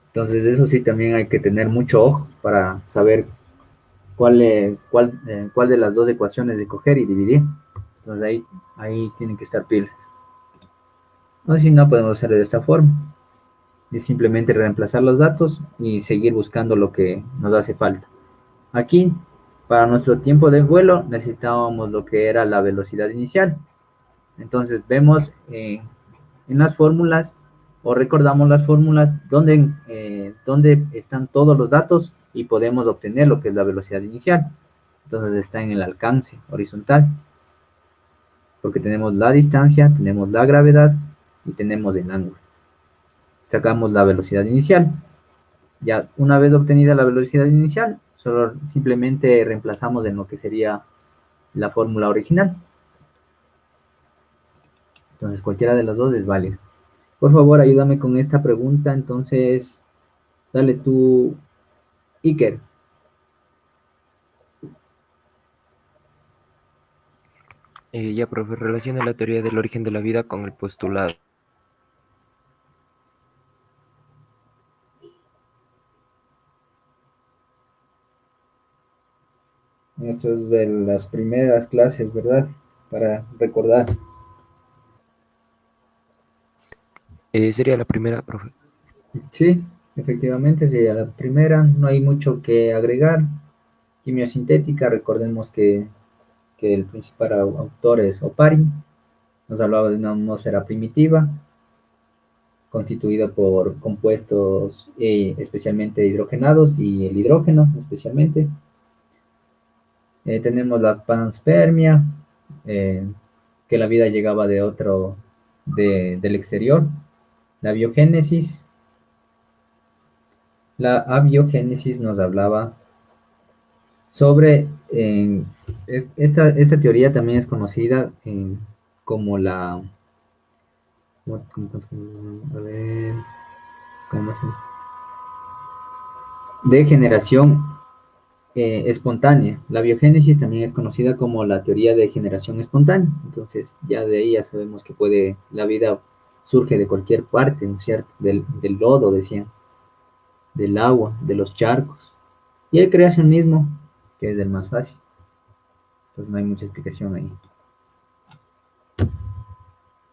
Entonces, eso sí también hay que tener mucho ojo para saber cuál de las dos ecuaciones de coger y dividir. Entonces, ahí tienen que estar pilas. O si no, podemos hacer de esta forma. Es simplemente reemplazar los datos y seguir buscando lo que nos hace falta. Aquí, para nuestro tiempo de vuelo, necesitábamos lo que era la velocidad inicial. Entonces, vemos en las fórmulas o recordamos las fórmulas donde están todos los datos y podemos obtener lo que es la velocidad inicial. Entonces, está en el alcance horizontal, porque tenemos la distancia, tenemos la gravedad y tenemos el ángulo. Sacamos la velocidad inicial. Ya una vez obtenida la velocidad inicial, solo simplemente reemplazamos en lo que sería la fórmula original. Entonces cualquiera de las dos es válida. Por favor, ayúdame con esta pregunta. Entonces, dale tú, Iker. Ya, profe, relaciona la teoría del origen de la vida con el postulado. Esto es de las primeras clases, ¿verdad? Para recordar. Sería la primera, profe. Sí, efectivamente sería la primera. No hay mucho que agregar. Quimiosintética, recordemos que el principal autor es Oparin. Nos hablaba de una atmósfera primitiva, constituida por compuestos especialmente hidrogenados y el hidrógeno especialmente. Tenemos la panspermia, eh, que la vida llegaba del exterior. La biogénesis. La abiogénesis nos hablaba sobre, esta teoría también es conocida como la, a ver, ¿cómo se? De generación espontánea. La biogénesis también es conocida como la teoría de generación espontánea. Entonces, ya de ahí ya sabemos que la vida surge de cualquier parte, ¿no es cierto? Del lodo, decían, del agua, de los charcos. Y el creacionismo, que es el más fácil. Entonces, no hay mucha explicación ahí.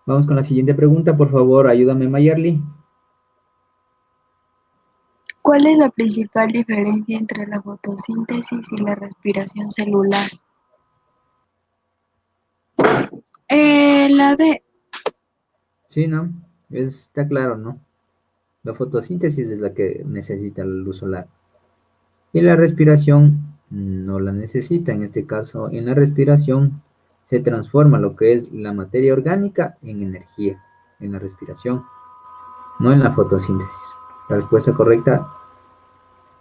Vamos con la siguiente pregunta, por favor, ayúdame, Mayerly. ¿Cuál es la principal diferencia entre la fotosíntesis y la respiración celular? La D. Sí, ¿no? Está claro, ¿no? La fotosíntesis es la que necesita la luz solar. Y la respiración no la necesita. En este caso, en la respiración se transforma lo que es la materia orgánica en energía. En la respiración, no en la fotosíntesis. La respuesta correcta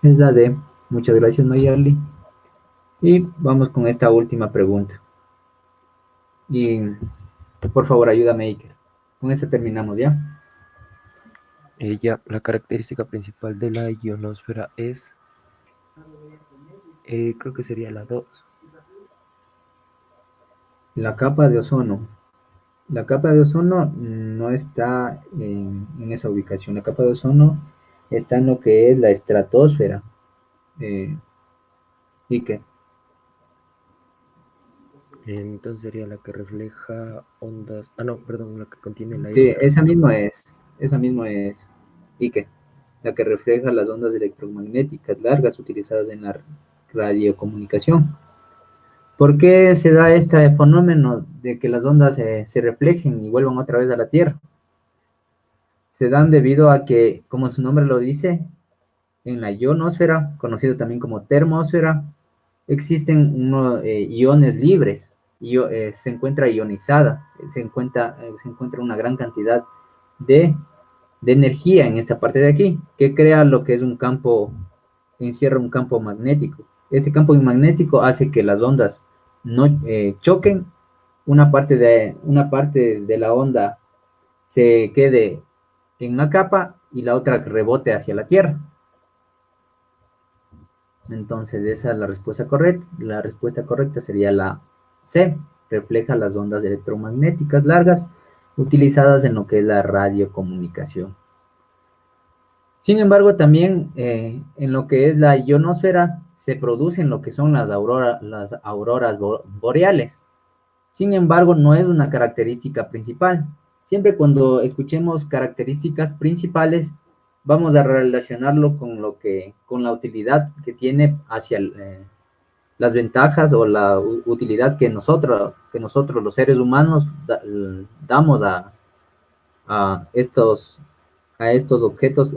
es la D. Muchas gracias, Mayerly. Y vamos con esta última pregunta. Y por favor, ayúdame, Iker. Con esta terminamos ya. Ya, la característica principal de la ionosfera es, creo que sería la 2. La capa de ozono. La capa de ozono no está en esa ubicación. La capa de ozono está en lo que es la estratosfera. Eh, Iker. Entonces sería la que refleja ondas. Ah, no, perdón, la que contiene el aire. Sí, esa misma es Iker, la que refleja las ondas electromagnéticas largas utilizadas en la radiocomunicación. ¿Por qué se da este fenómeno de que las ondas se reflejen y vuelvan otra vez a la Tierra? Se dan debido a que, como su nombre lo dice, en la ionosfera, conocido también como termósfera, existen iones libres, se encuentra ionizada, se encuentra una gran cantidad de de energía en esta parte de aquí, que crea lo que es un campo, encierra un campo magnético. Este campo magnético hace que las ondas no choquen, una parte de la onda se quede en una capa y la otra rebote hacia la Tierra. Entonces esa es la respuesta correcta. La respuesta correcta sería la C, refleja las ondas electromagnéticas largas utilizadas en lo que es la radiocomunicación. Sin embargo, también en lo que es la ionosfera se producen lo que son las auroras boreales. Sin embargo, no es una característica principal. Siempre cuando escuchemos características principales, vamos a relacionarlo con la utilidad que tiene hacia las ventajas o la utilidad que nosotros los seres humanos damos a estos objetos,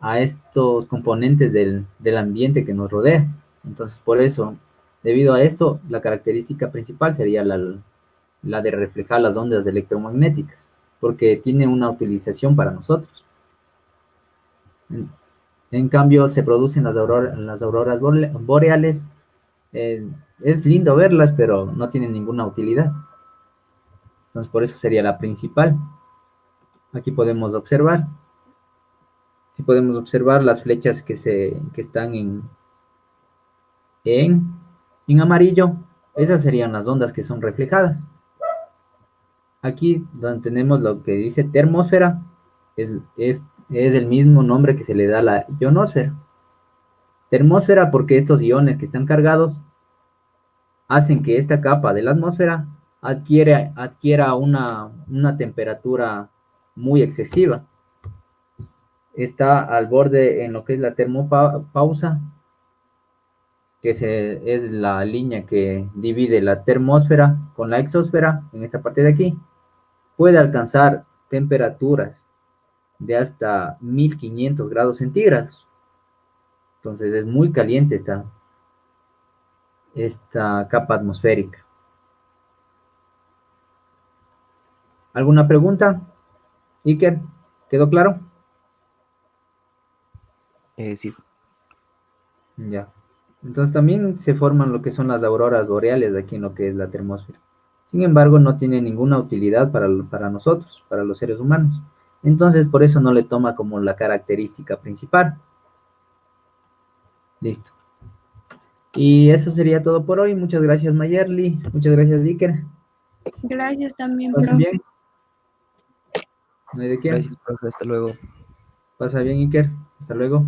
a estos componentes del ambiente que nos rodea. Entonces, por eso, debido a esto, la característica principal sería la de reflejar las ondas electromagnéticas, porque tiene una utilización para nosotros. En cambio, se producen las auroras boreales. Es lindo verlas, pero no tienen ninguna utilidad. Entonces, por eso sería la principal. Aquí podemos observar. Si podemos observar las flechas que están en amarillo, esas serían las ondas que son reflejadas. Aquí donde tenemos lo que dice termósfera, es el mismo nombre que se le da a la ionosfera. Termósfera porque estos iones que están cargados hacen que esta capa de la atmósfera adquiera una temperatura muy excesiva. Está al borde en lo que es la termopausa, que es la línea que divide la termósfera con la exósfera, en esta parte de aquí. Puede alcanzar temperaturas de hasta 1500 grados centígrados. Entonces es muy caliente esta capa atmosférica. ¿Alguna pregunta? Iker, ¿quedó claro? Sí. Ya. Entonces también se forman lo que son las auroras boreales aquí en lo que es la termósfera. Sin embargo, no tiene ninguna utilidad para nosotros, para los seres humanos. Entonces, por eso no le toma como la característica principal. Listo. Y eso sería todo por hoy. Muchas gracias, Mayerly. Muchas gracias, Iker. Gracias también, ¿Pasen profe. bien? No hay de qué. Gracias, profe. Hasta luego. Pasa bien, Iker. Hasta luego.